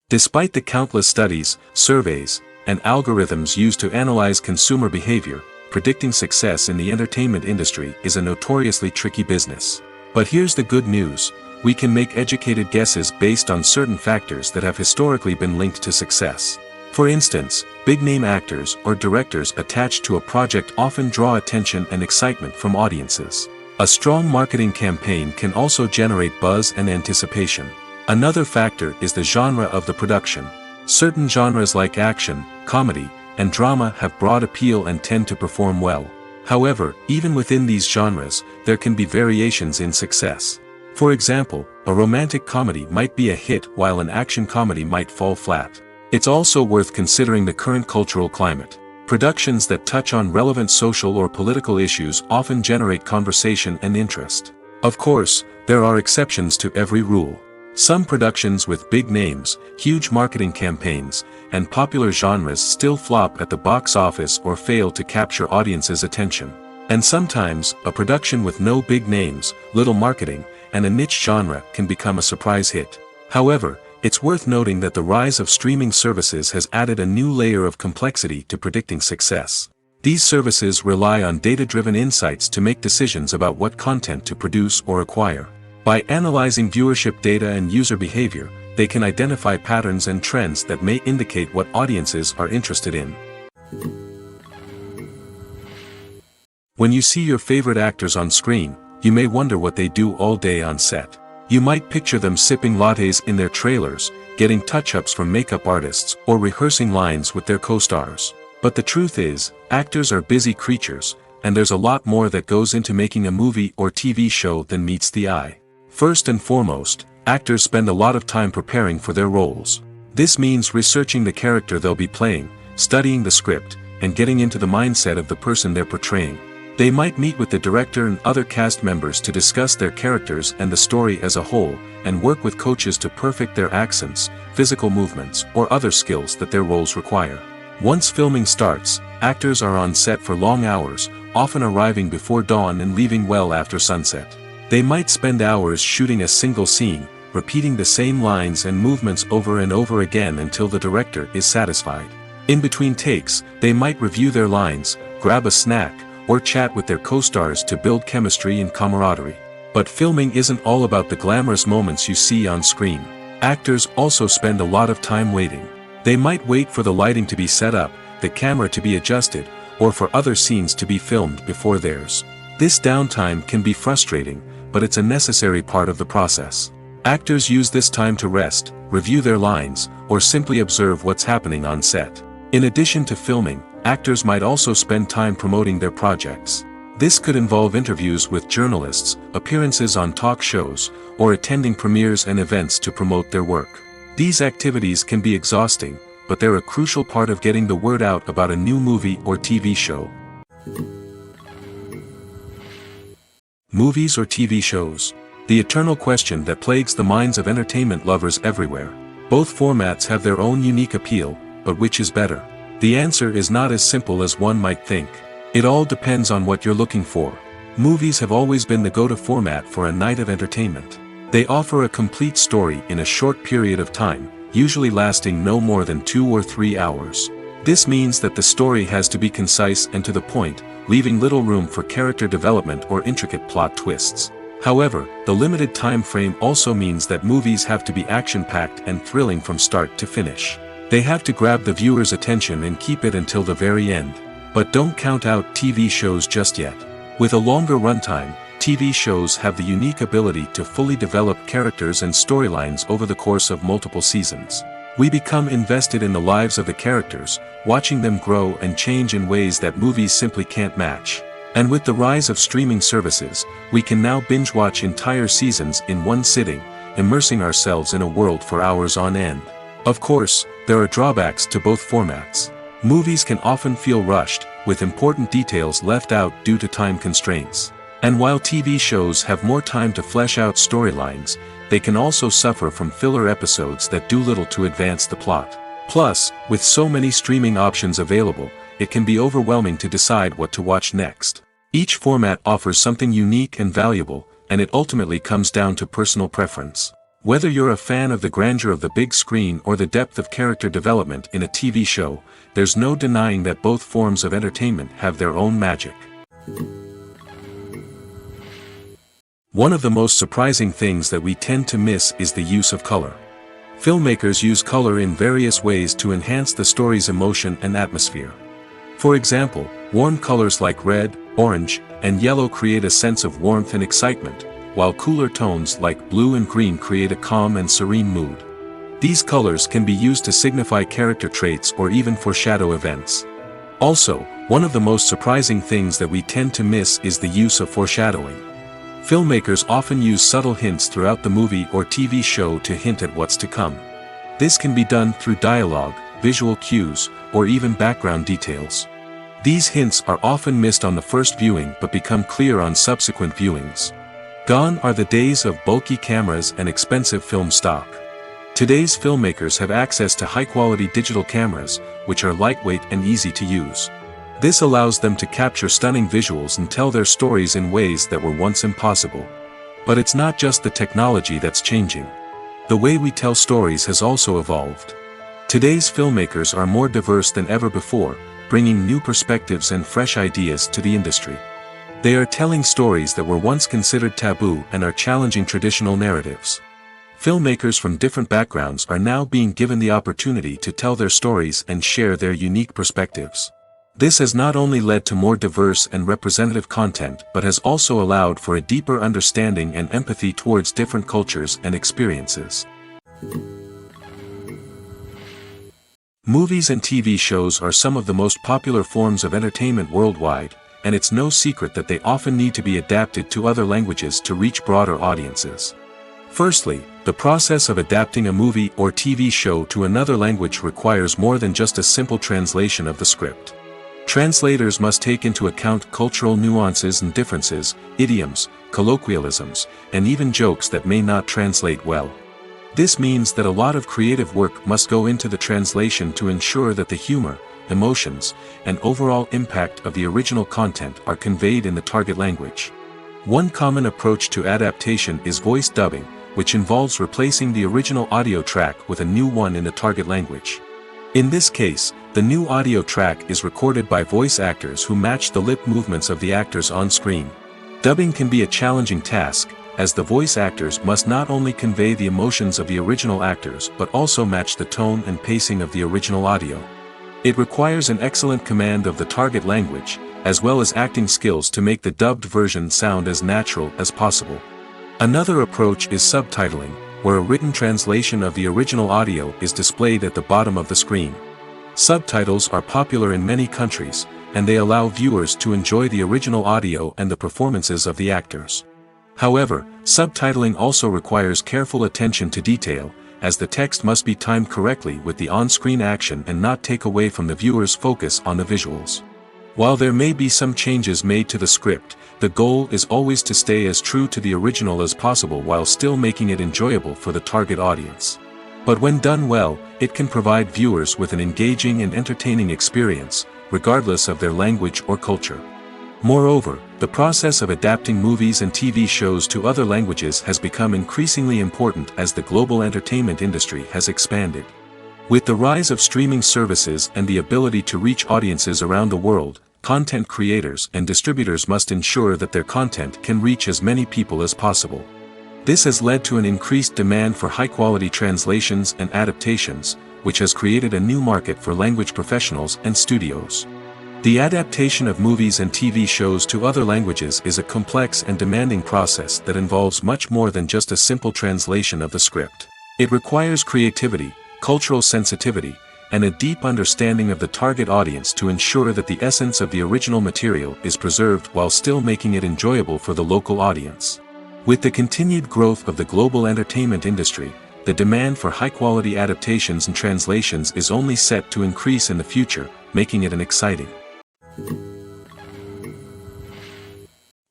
Despite the countless studies, surveys, and algorithms used to analyze consumer behavior, predicting success in the entertainment industry is a notoriously tricky business. But here's the good news: we can make educated guesses based on certain factors that have historically been linked to success. For instance, big-name actors or directors attached to a project often draw attention and excitement from audiences. A strong marketing campaign can also generate buzz and anticipation. Another factor is the genre of the production. Certain genres like action, comedy, and drama have broad appeal and tend to perform well. However, even within these genres, there can be variations in success. For example, a romantic comedy might be a hit while an action comedy might fall flat. It's also worth considering the current cultural climate. Productions that touch on relevant social or political issues often generate conversation and interest. Of course, there are exceptions to every rule. Some productions with big names, huge marketing campaigns, and popular genres still flop at the box office or fail to capture audiences' attention. And sometimes, a production with no big names, little marketing, and a niche genre can become a surprise hit. However, it's worth noting that the rise of streaming services has added a new layer of complexity to predicting success. These services rely on data-driven insights to make decisions about what content to produce or acquire. By analyzing viewership data and user behavior, they can identify patterns and trends that may indicate what audiences are interested in. When you see your favorite actors on screen, you may wonder what they do all day on set. You might picture them sipping lattes in their trailers, getting touch-ups from makeup artists, or rehearsing lines with their co-stars. But the truth is, actors are busy creatures, and there's a lot more that goes into making a movie or TV show than meets the eye. First and foremost, actors spend a lot of time preparing for their roles. This means researching the character they'll be playing, studying the script, and getting into the mindset of the person they're portraying. They might meet with the director and other cast members to discuss their characters and the story as a whole, and work with coaches to perfect their accents, physical movements, or other skills that their roles require. Once filming starts, actors are on set for long hours, often arriving before dawn and leaving well after sunset. They might spend hours shooting a single scene, repeating the same lines and movements over and over again until the director is satisfied. In between takes, they might review their lines, grab a snack, or chat with their co-stars to build chemistry and camaraderie. But filming isn't all about the glamorous moments you see on screen. Actors also spend a lot of time waiting. They might wait for the lighting to be set up, the camera to be adjusted, or for other scenes to be filmed before theirs. This downtime can be frustrating, but it's a necessary part of the process. Actors use this time to rest, review their lines, or simply observe what's happening on set. In addition to filming, actors might also spend time promoting their projects. This could involve interviews with journalists, appearances on talk shows, or attending premieres and events to promote their work. These activities can be exhausting, but they're a crucial part of getting the word out about a new movie or TV show. Movies or TV shows? The eternal question that plagues the minds of entertainment lovers everywhere. Both formats have their own unique appeal, but which is better? The answer is not as simple as one might think. It all depends on what you're looking for. Movies have always been the go-to format for a night of entertainment. They offer a complete story in a short period of time, usually lasting no more than 2 or 3 hours. This means that the story has to be concise and to the point, leaving little room for character development or intricate plot twists. However, the limited time frame also means that movies have to be action-packed and thrilling from start to finish. They have to grab the viewer's attention and keep it until the very end. But don't count out TV shows just yet. With a longer runtime, TV shows have the unique ability to fully develop characters and storylines over the course of multiple seasons. We become invested in the lives of the characters, watching them grow and change in ways that movies simply can't match. And with the rise of streaming services, we can now binge-watch entire seasons in one sitting, immersing ourselves in a world for hours on end. Of course, there are drawbacks to both formats. Movies can often feel rushed, with important details left out due to time constraints. And while TV shows have more time to flesh out storylines, they can also suffer from filler episodes that do little to advance the plot. Plus, with so many streaming options available, it can be overwhelming to decide what to watch next. Each format offers something unique and valuable, and it ultimately comes down to personal preference. Whether you're a fan of the grandeur of the big screen or the depth of character development in a TV show, there's no denying that both forms of entertainment have their own magic. One of the most surprising things that we tend to miss is the use of color. Filmmakers use color in various ways to enhance the story's emotion and atmosphere. For example, warm colors like red, orange, and yellow create a sense of warmth and excitement, while cooler tones like blue and green create a calm and serene mood. These colors can be used to signify character traits or even foreshadow events. Also, one of the most surprising things that we tend to miss is the use of foreshadowing. Filmmakers often use subtle hints throughout the movie or TV show to hint at what's to come. This can be done through dialogue, visual cues, or even background details. These hints are often missed on the first viewing but become clear on subsequent viewings. Gone are the days of bulky cameras and expensive film stock. Today's filmmakers have access to high-quality digital cameras, which are lightweight and easy to use. This allows them to capture stunning visuals and tell their stories in ways that were once impossible. But it's not just the technology that's changing. The way we tell stories has also evolved. Today's filmmakers are more diverse than ever before, bringing new perspectives and fresh ideas to the industry. They are telling stories that were once considered taboo and are challenging traditional narratives. Filmmakers from different backgrounds are now being given the opportunity to tell their stories and share their unique perspectives. This has not only led to more diverse and representative content but has also allowed for a deeper understanding and empathy towards different cultures and experiences. Movies and TV shows are some of the most popular forms of entertainment worldwide, and it's no secret that they often need to be adapted to other languages to reach broader audiences. Firstly, the process of adapting a movie or TV show to another language requires more than just a simple translation of the script. Translators must take into account cultural nuances and differences, idioms, colloquialisms, and even jokes that may not translate well. This means that a lot of creative work must go into the translation to ensure that the humor, emotions, and overall impact of the original content are conveyed in the target language. One common approach to adaptation is voice dubbing, which involves replacing the original audio track with a new one in the target language. In this case, the new audio track is recorded by voice actors who match the lip movements of the actors on screen. Dubbing can be a challenging task, as the voice actors must not only convey the emotions of the original actors but also match the tone and pacing of the original audio. It requires an excellent command of the target language, as well as acting skills to make the dubbed version sound as natural as possible. Another approach is subtitling, where a written translation of the original audio is displayed at the bottom of the screen. Subtitles are popular in many countries, and they allow viewers to enjoy the original audio and the performances of the actors. However, subtitling also requires careful attention to detail, as the text must be timed correctly with the on-screen action and not take away from the viewer's focus on the visuals. While there may be some changes made to the script, the goal is always to stay as true to the original as possible while still making it enjoyable for the target audience. But when done well, it can provide viewers with an engaging and entertaining experience, regardless of their language or culture. Moreover, the process of adapting movies and TV shows to other languages has become increasingly important as the global entertainment industry has expanded. With the rise of streaming services and the ability to reach audiences around the world, content creators and distributors must ensure that their content can reach as many people as possible. This has led to an increased demand for high-quality translations and adaptations, which has created a new market for language professionals and studios. The adaptation of movies and TV shows to other languages is a complex and demanding process that involves much more than just a simple translation of the script. It requires creativity, cultural sensitivity, and a deep understanding of the target audience to ensure that the essence of the original material is preserved while still making it enjoyable for the local audience. With the continued growth of the global entertainment industry, the demand for high-quality adaptations and translations is only set to increase in the future, making it an exciting.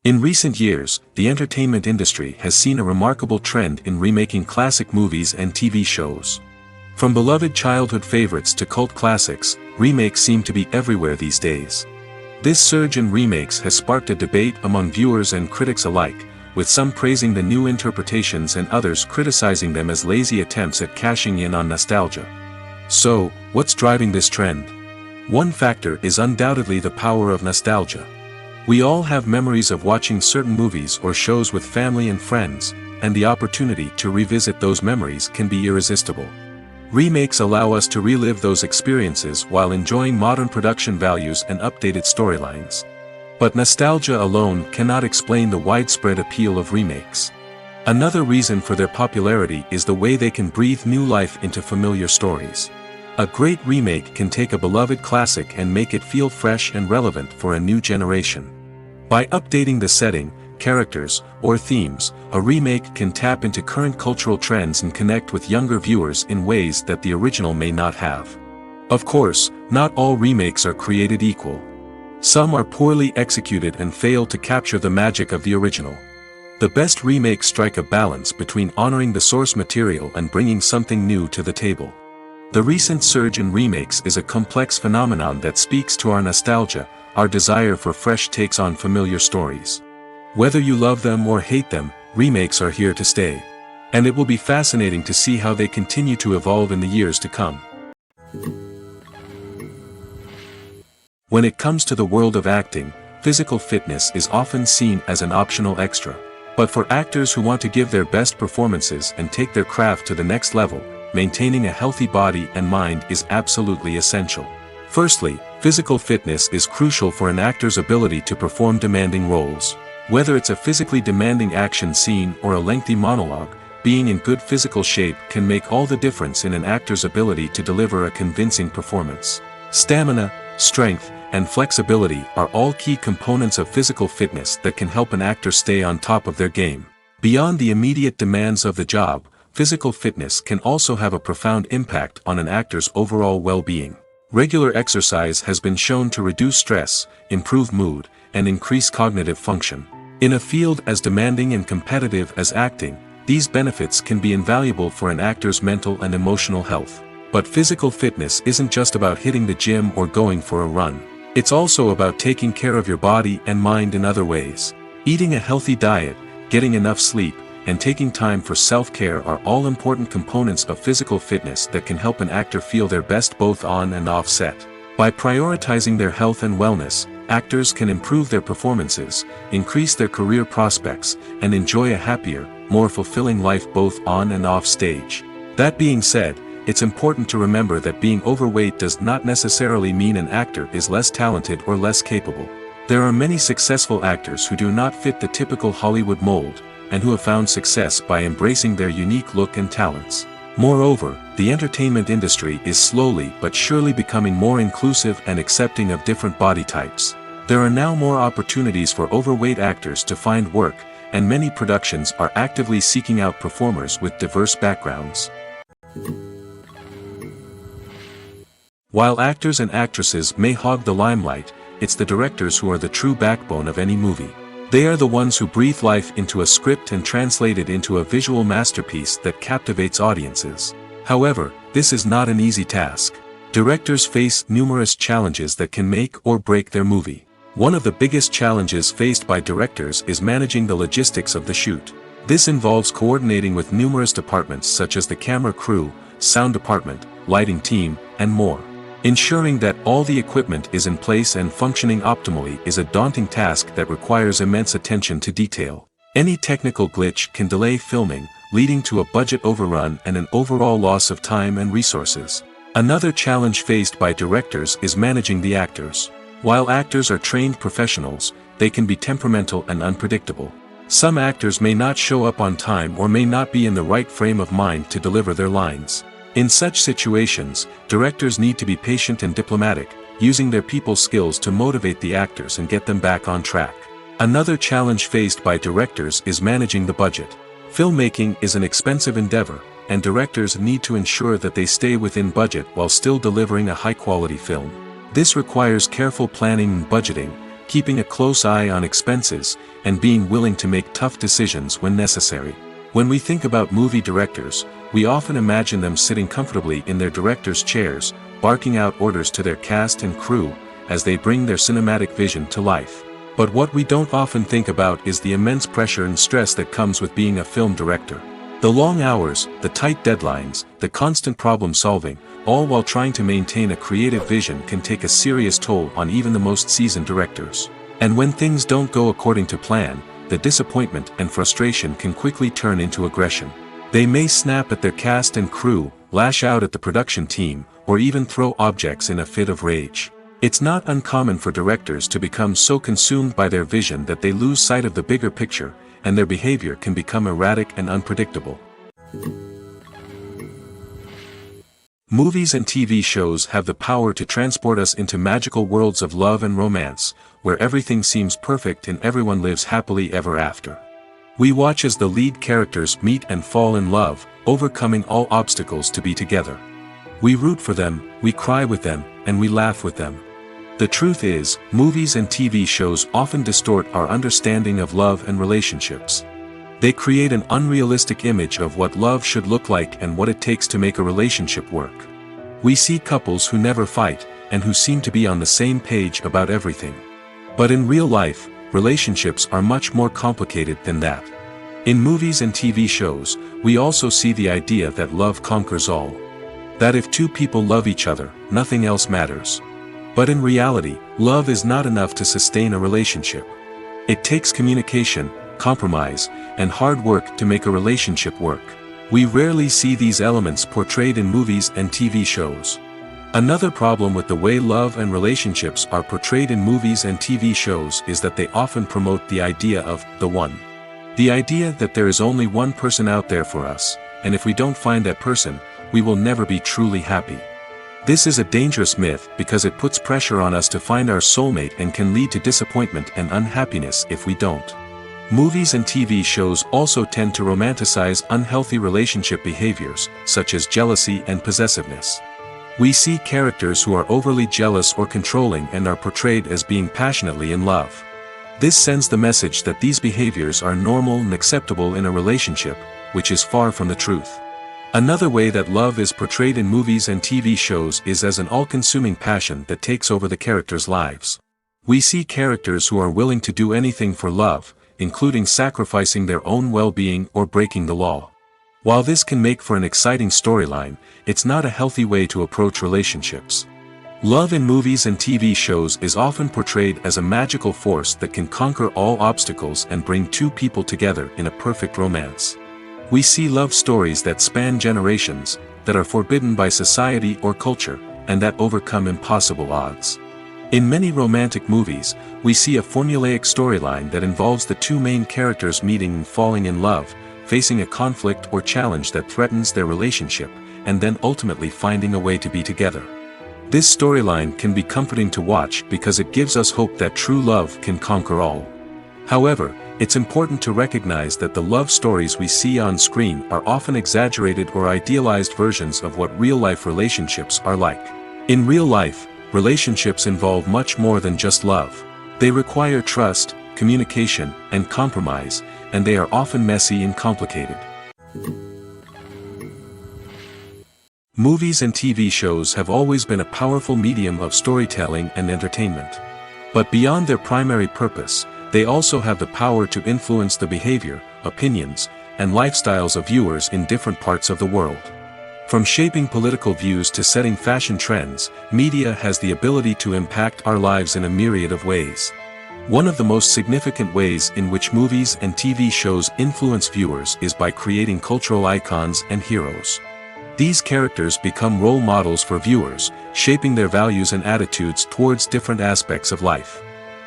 In recent years, the entertainment industry has seen a remarkable trend in remaking classic movies and TV shows. From beloved childhood favorites to cult classics, remakes seem to be everywhere these days. This surge in remakes has sparked a debate among viewers and critics alike, with some praising the new interpretations and others criticizing them as lazy attempts at cashing in on nostalgia. So, what's driving this trend? One factor is undoubtedly the power of nostalgia. We all have memories of watching certain movies or shows with family and friends, and the opportunity to revisit those memories can be irresistible. Remakes allow us to relive those experiences while enjoying modern production values and updated storylines. But nostalgia alone cannot explain the widespread appeal of remakes. Another reason for their popularity is the way they can breathe new life into familiar stories. A great remake can take a beloved classic and make it feel fresh and relevant for a new generation. By updating the setting, characters, or themes, a remake can tap into current cultural trends and connect with younger viewers in ways that the original may not have. Of course, not all remakes are created equal. Some are poorly executed and fail to capture the magic of the original. The best remakes strike a balance between honoring the source material and bringing something new to the table. The recent surge in remakes is a complex phenomenon that speaks to our nostalgia, our desire for fresh takes on familiar stories. Whether you love them or hate them, remakes are here to stay. And it will be fascinating to see how they continue to evolve in the years to come. When it comes to the world of acting, physical fitness is often seen as an optional extra. But for actors who want to give their best performances and take their craft to the next level, maintaining a healthy body and mind is absolutely essential. Firstly, Physical fitness is crucial for an actor's ability to perform demanding roles. Whether it's a physically demanding action scene or a lengthy monologue, being in good physical shape can make all the difference in an actor's ability to deliver a convincing performance. Stamina, strength, and flexibility are all key components of physical fitness that can help an actor stay on top of their game. Beyond the immediate demands of the job, physical fitness can also have a profound impact on an actor's overall well-being. Regular exercise has been shown to reduce stress, improve mood, and increase cognitive function. In a field as demanding and competitive as acting, these benefits can be invaluable for an actor's mental and emotional health. But physical fitness isn't just about hitting the gym or going for a run. It's also about taking care of your body and mind in other ways. Eating a healthy diet, getting enough sleep, and taking time for self-care are all important components of physical fitness that can help an actor feel their best both on and off set. By prioritizing their health and wellness, actors can improve their performances, increase their career prospects, and enjoy a happier, more fulfilling life both on and off stage. That being said, it's important to remember that being overweight does not necessarily mean an actor is less talented or less capable. There are many successful actors who do not fit the typical Hollywood mold, and who have found success by embracing their unique look and talents. Moreover, the entertainment industry is slowly but surely becoming more inclusive and accepting of different body types. There are now more opportunities for overweight actors to find work, and many productions are actively seeking out performers with diverse backgrounds. While actors and actresses may hog the limelight, it's the directors who are the true backbone of any movie. They are the ones who breathe life into a script and translate it into a visual masterpiece that captivates audiences. However, this is not an easy task. Directors face numerous challenges that can make or break their movie. One of the biggest challenges faced by directors is managing the logistics of the shoot. This involves coordinating with numerous departments such as the camera crew, sound department, lighting team, and more. Ensuring that all the equipment is in place and functioning optimally is a daunting task that requires immense attention to detail. Any technical glitch can delay filming, leading to a budget overrun and an overall loss of time and resources. Another challenge faced by directors is managing the actors. While actors are trained professionals, they can be temperamental and unpredictable. Some actors may not show up on time or may not be in the right frame of mind to deliver their lines. In such situations, directors need to be patient and diplomatic, using their people skills to motivate the actors and get them back on track. Another challenge faced by directors is managing the budget. Filmmaking is an expensive endeavor, and directors need to ensure that they stay within budget while still delivering a high-quality film. This requires careful planning and budgeting, keeping a close eye on expenses, and being willing to make tough decisions when necessary. When we think about movie directors, we often imagine them sitting comfortably in their director's chairs, barking out orders to their cast and crew, as they bring their cinematic vision to life. But what we don't often think about is the immense pressure and stress that comes with being a film director. The long hours, the tight deadlines, the constant problem solving, all while trying to maintain a creative vision can take a serious toll on even the most seasoned directors. And when things don't go according to plan, the disappointment and frustration can quickly turn into aggression. They may snap at their cast and crew, lash out at the production team, or even throw objects in a fit of rage. It's not uncommon for directors to become so consumed by their vision that they lose sight of the bigger picture, and their behavior can become erratic and unpredictable. Movies and TV shows have the power to transport us into magical worlds of love and romance, where everything seems perfect and everyone lives happily ever after. We watch as the lead characters meet and fall in love, overcoming all obstacles to be together. We root for them, we cry with them, and we laugh with them. The truth is, movies and TV shows often distort our understanding of love and relationships. They create an unrealistic image of what love should look like and what it takes to make a relationship work. We see couples who never fight, and who seem to be on the same page about everything. But in real life, relationships are much more complicated than that. In movies and TV shows, we also see the idea that love conquers all. That if two people love each other, nothing else matters. But in reality, love is not enough to sustain a relationship. It takes communication, compromise, and hard work to make a relationship work. We rarely see these elements portrayed in movies and TV shows. Another problem with the way love and relationships are portrayed in movies and TV shows is that they often promote the idea of the one. The idea that there is only one person out there for us, and if we don't find that person, we will never be truly happy. This is a dangerous myth because it puts pressure on us to find our soulmate and can lead to disappointment and unhappiness if we don't. Movies and TV shows also tend to romanticize unhealthy relationship behaviors, such as jealousy and possessiveness. We see characters who are overly jealous or controlling and are portrayed as being passionately in love. This sends the message that these behaviors are normal and acceptable in a relationship, which is far from the truth. Another way that love is portrayed in movies and TV shows is as an all-consuming passion that takes over the characters' lives. We see characters who are willing to do anything for love, including sacrificing their own well-being or breaking the law. While this can make for an exciting storyline, it's not a healthy way to approach relationships. Love in movies and TV shows is often portrayed as a magical force that can conquer all obstacles and bring two people together in a perfect romance. We see love stories that span generations, that are forbidden by society or culture, and that overcome impossible odds. In many romantic movies, we see a formulaic storyline that involves the two main characters meeting and falling in love, facing a conflict or challenge that threatens their relationship, and then ultimately finding a way to be together. This storyline can be comforting to watch because it gives us hope that true love can conquer all. However, it's important to recognize that the love stories we see on screen are often exaggerated or idealized versions of what real-life relationships are like. In real life, relationships involve much more than just love. They require trust, communication, and compromise, and they are often messy and complicated. Movies and TV shows have always been a powerful medium of storytelling and entertainment. But beyond their primary purpose, they also have the power to influence the behavior, opinions, and lifestyles of viewers in different parts of the world. From shaping political views to setting fashion trends, media has the ability to impact our lives in a myriad of ways. One of the most significant ways in which movies and TV shows influence viewers is by creating cultural icons and heroes. These characters become role models for viewers, shaping their values and attitudes towards different aspects of life.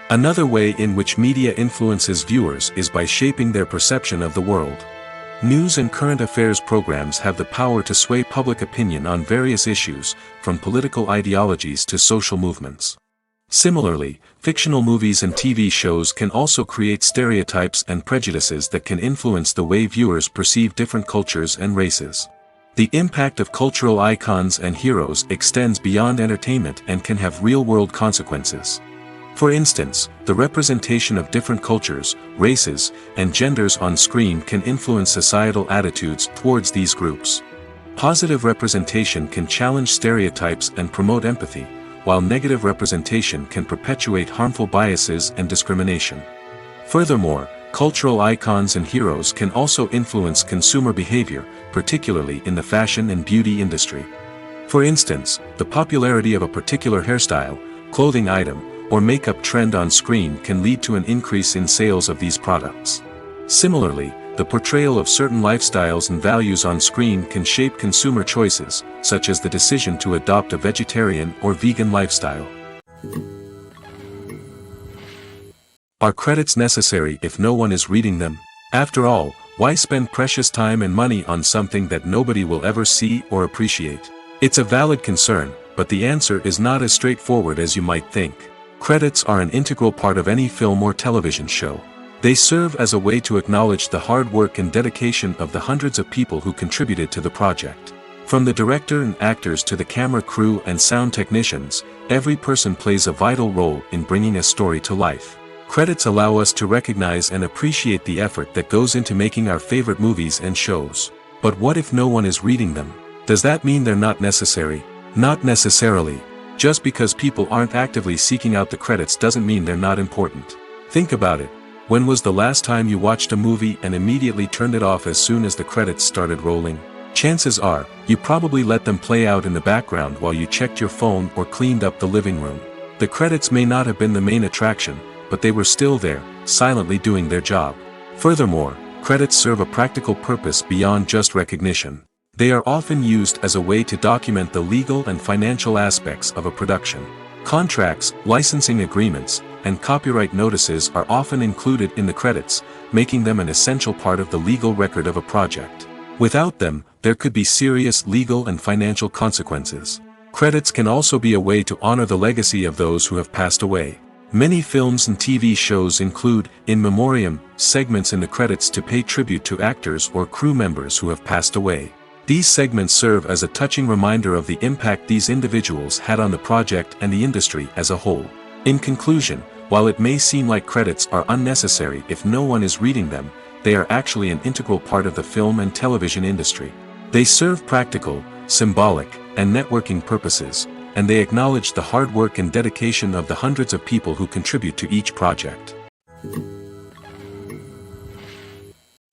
Another way in which media influences viewers is by shaping their perception of the world. News and current affairs programs have the power to sway public opinion on various issues, from political ideologies to social movements. Similarly, fictional movies and TV shows can also create stereotypes and prejudices that can influence the way viewers perceive different cultures and races. The impact of cultural icons and heroes extends beyond entertainment and can have real-world consequences. For instance, the representation of different cultures, races, and genders on screen can influence societal attitudes towards these groups. Positive representation can challenge stereotypes and promote empathy, while negative representation can perpetuate harmful biases and discrimination. Furthermore, cultural icons and heroes can also influence consumer behavior, particularly in the fashion and beauty industry. For instance, the popularity of a particular hairstyle, clothing item, or makeup trend on screen can lead to an increase in sales of these products. Similarly, the portrayal of certain lifestyles and values on screen can shape consumer choices, such as the decision to adopt a vegetarian or vegan lifestyle. Are credits necessary if no one is reading them? After all, why spend precious time and money on something that nobody will ever see or appreciate? It's a valid concern, but the answer is not as straightforward as you might think. Credits are an integral part of any film or television show. They serve as a way to acknowledge the hard work and dedication of the hundreds of people who contributed to the project. From the director and actors to the camera crew and sound technicians, every person plays a vital role in bringing a story to life. Credits allow us to recognize and appreciate the effort that goes into making our favorite movies and shows. But what if no one is reading them? Does that mean they're not necessary? Not necessarily. Just because people aren't actively seeking out the credits doesn't mean they're not important. Think about it. When was the last time you watched a movie and immediately turned it off as soon as the credits started rolling? Chances are, you probably let them play out in the background while you checked your phone or cleaned up the living room. The credits may not have been the main attraction, but they were still there, silently doing their job. Furthermore, credits serve a practical purpose beyond just recognition. They are often used as a way to document the legal and financial aspects of a production. Contracts, licensing agreements, and copyright notices are often included in the credits, making them an essential part of the legal record of a project. Without them, there could be serious legal and financial consequences. Credits can also be a way to honor the legacy of those who have passed away. Many films and TV shows include, in memoriam, segments in the credits to pay tribute to actors or crew members who have passed away. These segments serve as a touching reminder of the impact these individuals had on the project and the industry as a whole. In conclusion, while it may seem like credits are unnecessary if no one is reading them, they are actually an integral part of the film and television industry. They serve practical, symbolic, and networking purposes, and they acknowledge the hard work and dedication of the hundreds of people who contribute to each project.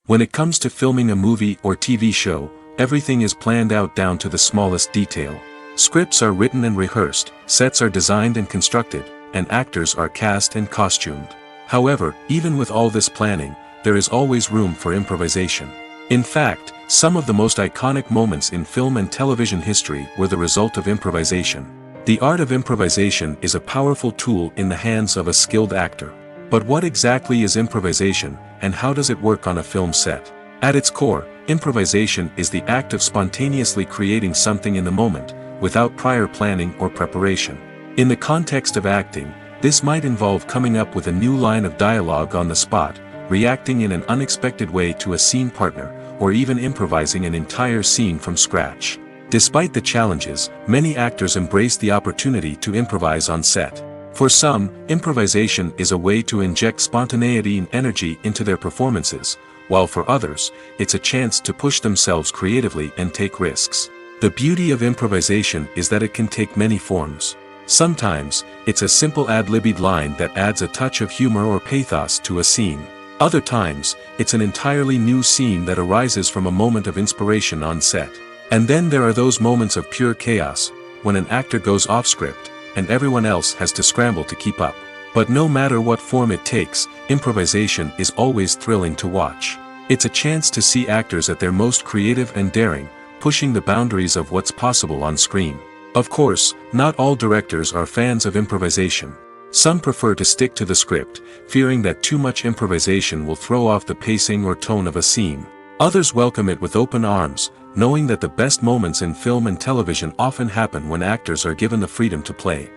When it comes to filming a movie or TV show, everything is planned out down to the smallest detail. Scripts are written and rehearsed, sets are designed and constructed, and actors are cast and costumed. However, even with all this planning, there is always room for improvisation. In fact, some of the most iconic moments in film and television history were the result of improvisation. The art of improvisation is a powerful tool in the hands of a skilled actor. But what exactly is improvisation, and how does it work on a film set? At its core, improvisation is the act of spontaneously creating something in the moment, without prior planning or preparation. In the context of acting, this might involve coming up with a new line of dialogue on the spot, reacting in an unexpected way to a scene partner, or even improvising an entire scene from scratch. Despite the challenges, many actors embrace the opportunity to improvise on set. For some, improvisation is a way to inject spontaneity and energy into their performances, while for others, it's a chance to push themselves creatively and take risks. The beauty of improvisation is that it can take many forms. Sometimes, it's a simple ad-libbed line that adds a touch of humor or pathos to a scene. Other times, it's an entirely new scene that arises from a moment of inspiration on set. And then there are those moments of pure chaos, when an actor goes off script, and everyone else has to scramble to keep up. But no matter what form it takes, improvisation is always thrilling to watch. It's a chance to see actors at their most creative and daring, pushing the boundaries of what's possible on screen. Of course, not all directors are fans of improvisation. Some prefer to stick to the script, fearing that too much improvisation will throw off the pacing or tone of a scene. Others welcome it with open arms, knowing that the best moments in film and television often happen when actors are given the freedom to play.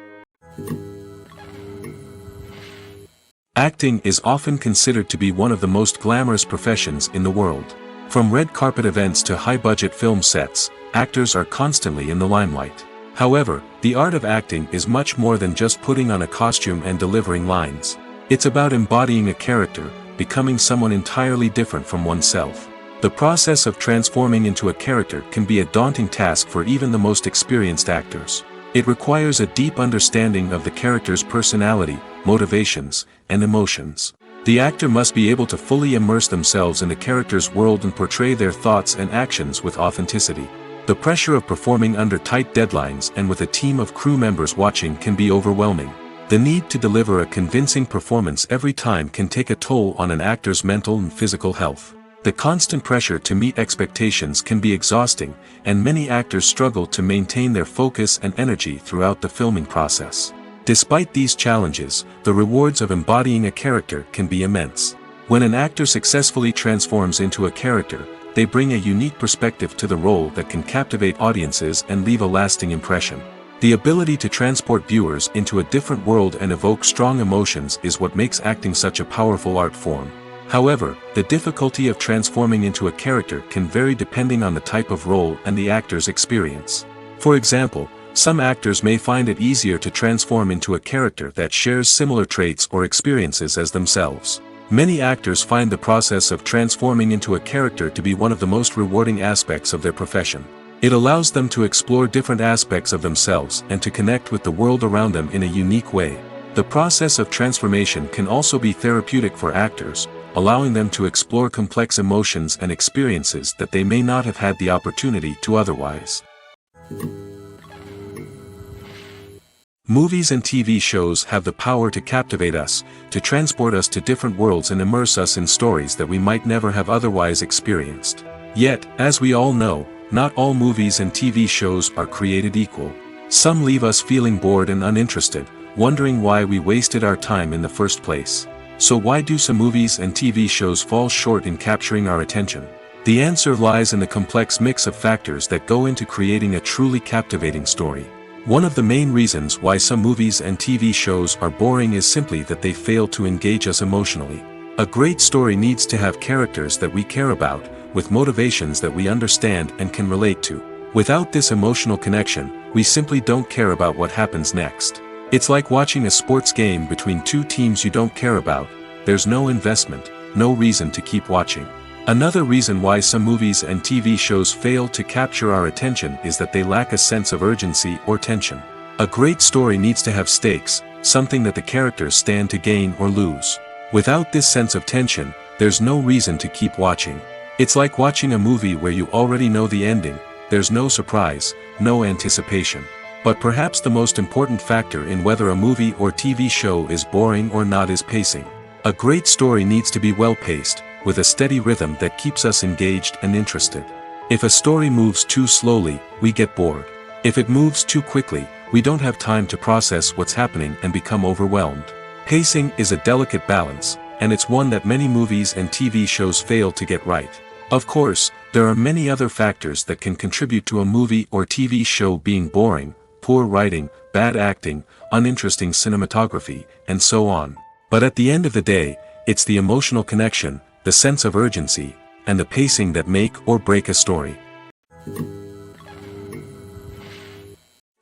Acting is often considered to be one of the most glamorous professions in the world. From red carpet events to high-budget film sets, actors are constantly in the limelight. However, the art of acting is much more than just putting on a costume and delivering lines. It's about embodying a character, becoming someone entirely different from oneself. The process of transforming into a character can be a daunting task for even the most experienced actors. It requires a deep understanding of the character's personality, motivations, and emotions. The actor must be able to fully immerse themselves in the character's world and portray their thoughts and actions with authenticity. The pressure of performing under tight deadlines and with a team of crew members watching can be overwhelming. The need to deliver a convincing performance every time can take a toll on an actor's mental and physical health. The constant pressure to meet expectations can be exhausting, and many actors struggle to maintain their focus and energy throughout the filming process. Despite these challenges, the rewards of embodying a character can be immense. When an actor successfully transforms into a character, they bring a unique perspective to the role that can captivate audiences and leave a lasting impression. The ability to transport viewers into a different world and evoke strong emotions is what makes acting such a powerful art form. However, the difficulty of transforming into a character can vary depending on the type of role and the actor's experience. For example, some actors may find it easier to transform into a character that shares similar traits or experiences as themselves. Many actors find the process of transforming into a character to be one of the most rewarding aspects of their profession. It allows them to explore different aspects of themselves and to connect with the world around them in a unique way. The process of transformation can also be therapeutic for actors, allowing them to explore complex emotions and experiences that they may not have had the opportunity to otherwise. Movies and TV shows have the power to captivate us, to transport us to different worlds and immerse us in stories that we might never have otherwise experienced. Yet, as we all know, Not all movies and TV shows are created equal. Some leave us feeling bored and uninterested, wondering why we wasted our time in the first place. So why do some movies and TV shows fall short in capturing our attention? The answer lies in the complex mix of factors that go into creating a truly captivating story. One of the main reasons why some movies and TV shows are boring is simply that they fail to engage us emotionally. A great story needs to have characters that we care about, with motivations that we understand and can relate to. Without this emotional connection, we simply don't care about what happens next. It's like watching a sports game between two teams you don't care about. There's no investment, no reason to keep watching. Another reason why some movies and TV shows fail to capture our attention is that they lack a sense of urgency or tension. A great story needs to have stakes, something that the characters stand to gain or lose. Without this sense of tension, there's no reason to keep watching. It's like watching a movie where you already know the ending. There's no surprise, no anticipation. But perhaps the most important factor in whether a movie or TV show is boring or not is pacing. A great story needs to be well-paced, with a steady rhythm that keeps us engaged and interested. If a story moves too slowly, we get bored. If it moves too quickly, we don't have time to process what's happening and become overwhelmed. Pacing is a delicate balance, and it's one that many movies and TV shows fail to get right. Of course, there are many other factors that can contribute to a movie or TV show being boring: poor writing, bad acting, uninteresting cinematography, and so on. But at the end of the day, it's the emotional connection, the sense of urgency, and the pacing that make or break a story.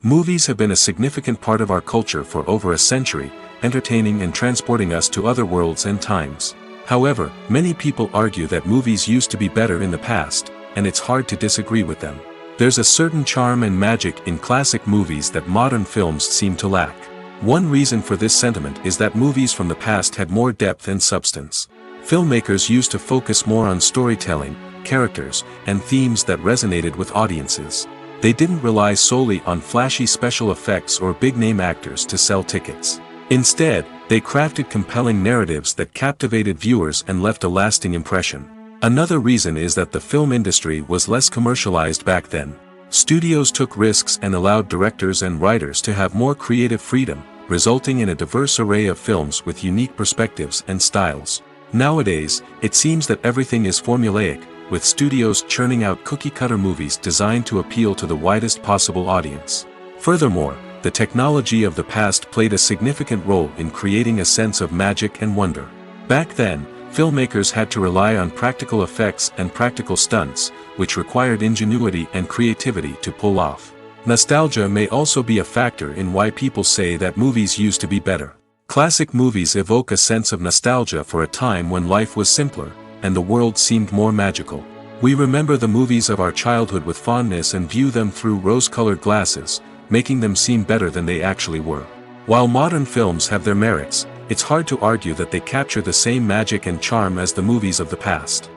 Movies have been a significant part of our culture for over a century, entertaining and transporting us to other worlds and times. However, many people argue that movies used to be better in the past, and it's hard to disagree with them. There's a certain charm and magic in classic movies that modern films seem to lack. One reason for this sentiment is that movies from the past had more depth and substance. Filmmakers used to focus more on storytelling, characters, and themes that resonated with audiences. They didn't rely solely on flashy special effects or big-name actors to sell tickets. Instead, they crafted compelling narratives that captivated viewers and left a lasting impression. Another reason is that the film industry was less commercialized back then. Studios took risks and allowed directors and writers to have more creative freedom, resulting in a diverse array of films with unique perspectives and styles. Nowadays, it seems that everything is formulaic, with studios churning out cookie-cutter movies designed to appeal to the widest possible audience. Furthermore, the technology of the past played a significant role in creating a sense of magic and wonder. Back then, filmmakers had to rely on practical effects and practical stunts, which required ingenuity and creativity to pull off. Nostalgia may also be a factor in why people say that movies used to be better. Classic movies evoke a sense of nostalgia for a time when life was simpler, and the world seemed more magical. We remember the movies of our childhood with fondness and view them through rose-colored glasses, making them seem better than they actually were. While modern films have their merits, it's hard to argue that they capture the same magic and charm as the movies of the past.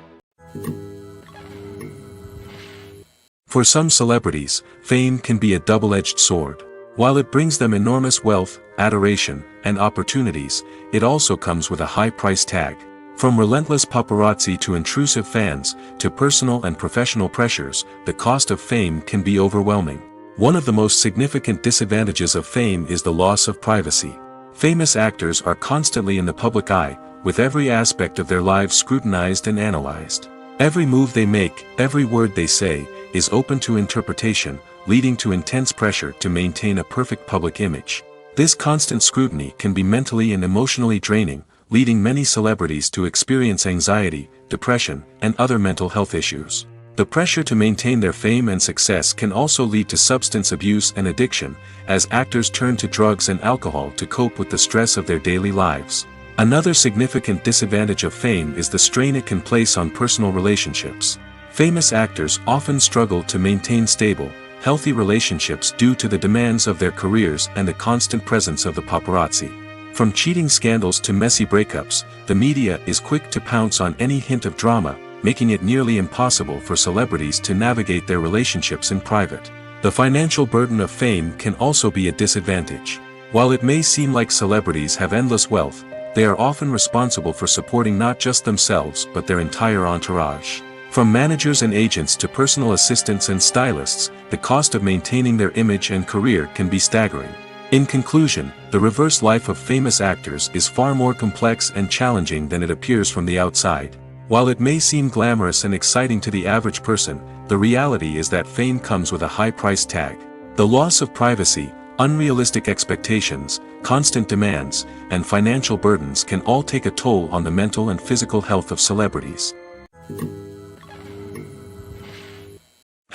For some celebrities, fame can be a double-edged sword. While it brings them enormous wealth, adoration, and opportunities, it also comes with a high price tag. From relentless paparazzi to intrusive fans, to personal and professional pressures, the cost of fame can be overwhelming. One of the most significant disadvantages of fame is the loss of privacy. Famous actors are constantly in the public eye, with every aspect of their lives scrutinized and analyzed. Every move they make, every word they say, is open to interpretation, leading to intense pressure to maintain a perfect public image. This constant scrutiny can be mentally and emotionally draining, leading many celebrities to experience anxiety, depression, and other mental health issues. The pressure to maintain their fame and success can also lead to substance abuse and addiction, as actors turn to drugs and alcohol to cope with the stress of their daily lives. Another significant disadvantage of fame is the strain it can place on personal relationships. Famous actors often struggle to maintain stable, healthy relationships due to the demands of their careers and the constant presence of the paparazzi. From cheating scandals to messy breakups, the media is quick to pounce on any hint of drama, making it nearly impossible for celebrities to navigate their relationships in private. The financial burden of fame can also be a disadvantage. While it may seem like celebrities have endless wealth, they are often responsible for supporting not just themselves but their entire entourage. From managers and agents to personal assistants and stylists, the cost of maintaining their image and career can be staggering. In conclusion, the reverse life of famous actors is far more complex and challenging than it appears from the outside. While it may seem glamorous and exciting to the average person, the reality is that fame comes with a high price tag. The loss of privacy, unrealistic expectations, constant demands, and financial burdens can all take a toll on the mental and physical health of celebrities.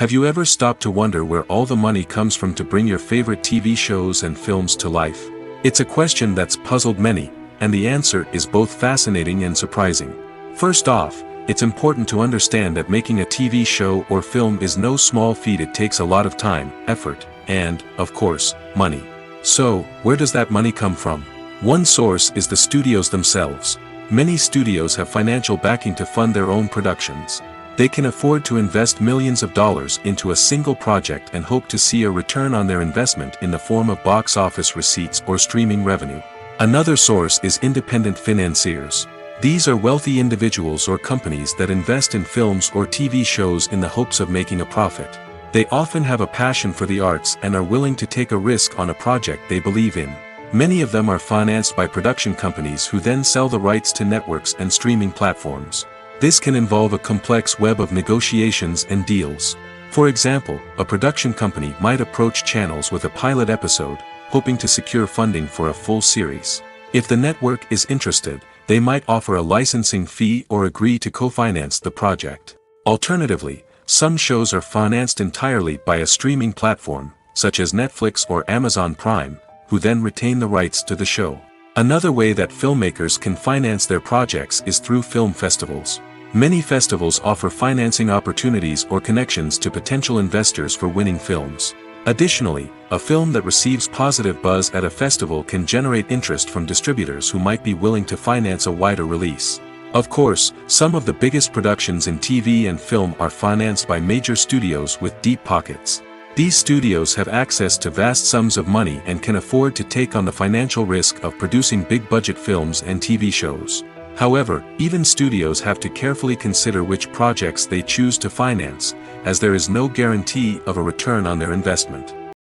Have you ever stopped to wonder where all the money comes from to bring your favorite TV shows and films to life? It's a question that's puzzled many, and the answer is both fascinating and surprising. First off, it's important to understand that making a TV show or film is no small feat. It takes a lot of time, effort, and, of course, money. So, where does that money come from? One source is the studios themselves. Many studios have financial backing to fund their own productions. They can afford to invest millions of dollars into a single project and hope to see a return on their investment in the form of box office receipts or streaming revenue. Another source is independent financiers. These are wealthy individuals or companies that invest in films or TV shows in the hopes of making a profit. They often have a passion for the arts and are willing to take a risk on a project they believe in. Many of them are financed by production companies who then sell the rights to networks and streaming platforms. This can involve a complex web of negotiations and deals. For example, a production company might approach channels with a pilot episode, hoping to secure funding for a full series. If the network is interested, they might offer a licensing fee or agree to co-finance the project. Alternatively, some shows are financed entirely by a streaming platform, such as Netflix or Amazon Prime, who then retain the rights to the show. Another way that filmmakers can finance their projects is through film festivals. Many festivals offer financing opportunities or connections to potential investors for winning films. Additionally, a film that receives positive buzz at a festival can generate interest from distributors who might be willing to finance a wider release. Of course, some of the biggest productions in TV and film are financed by major studios with deep pockets. These studios have access to vast sums of money and can afford to take on the financial risk of producing big-budget films and TV shows. However, even studios have to carefully consider which projects they choose to finance, as there is no guarantee of a return on their investment.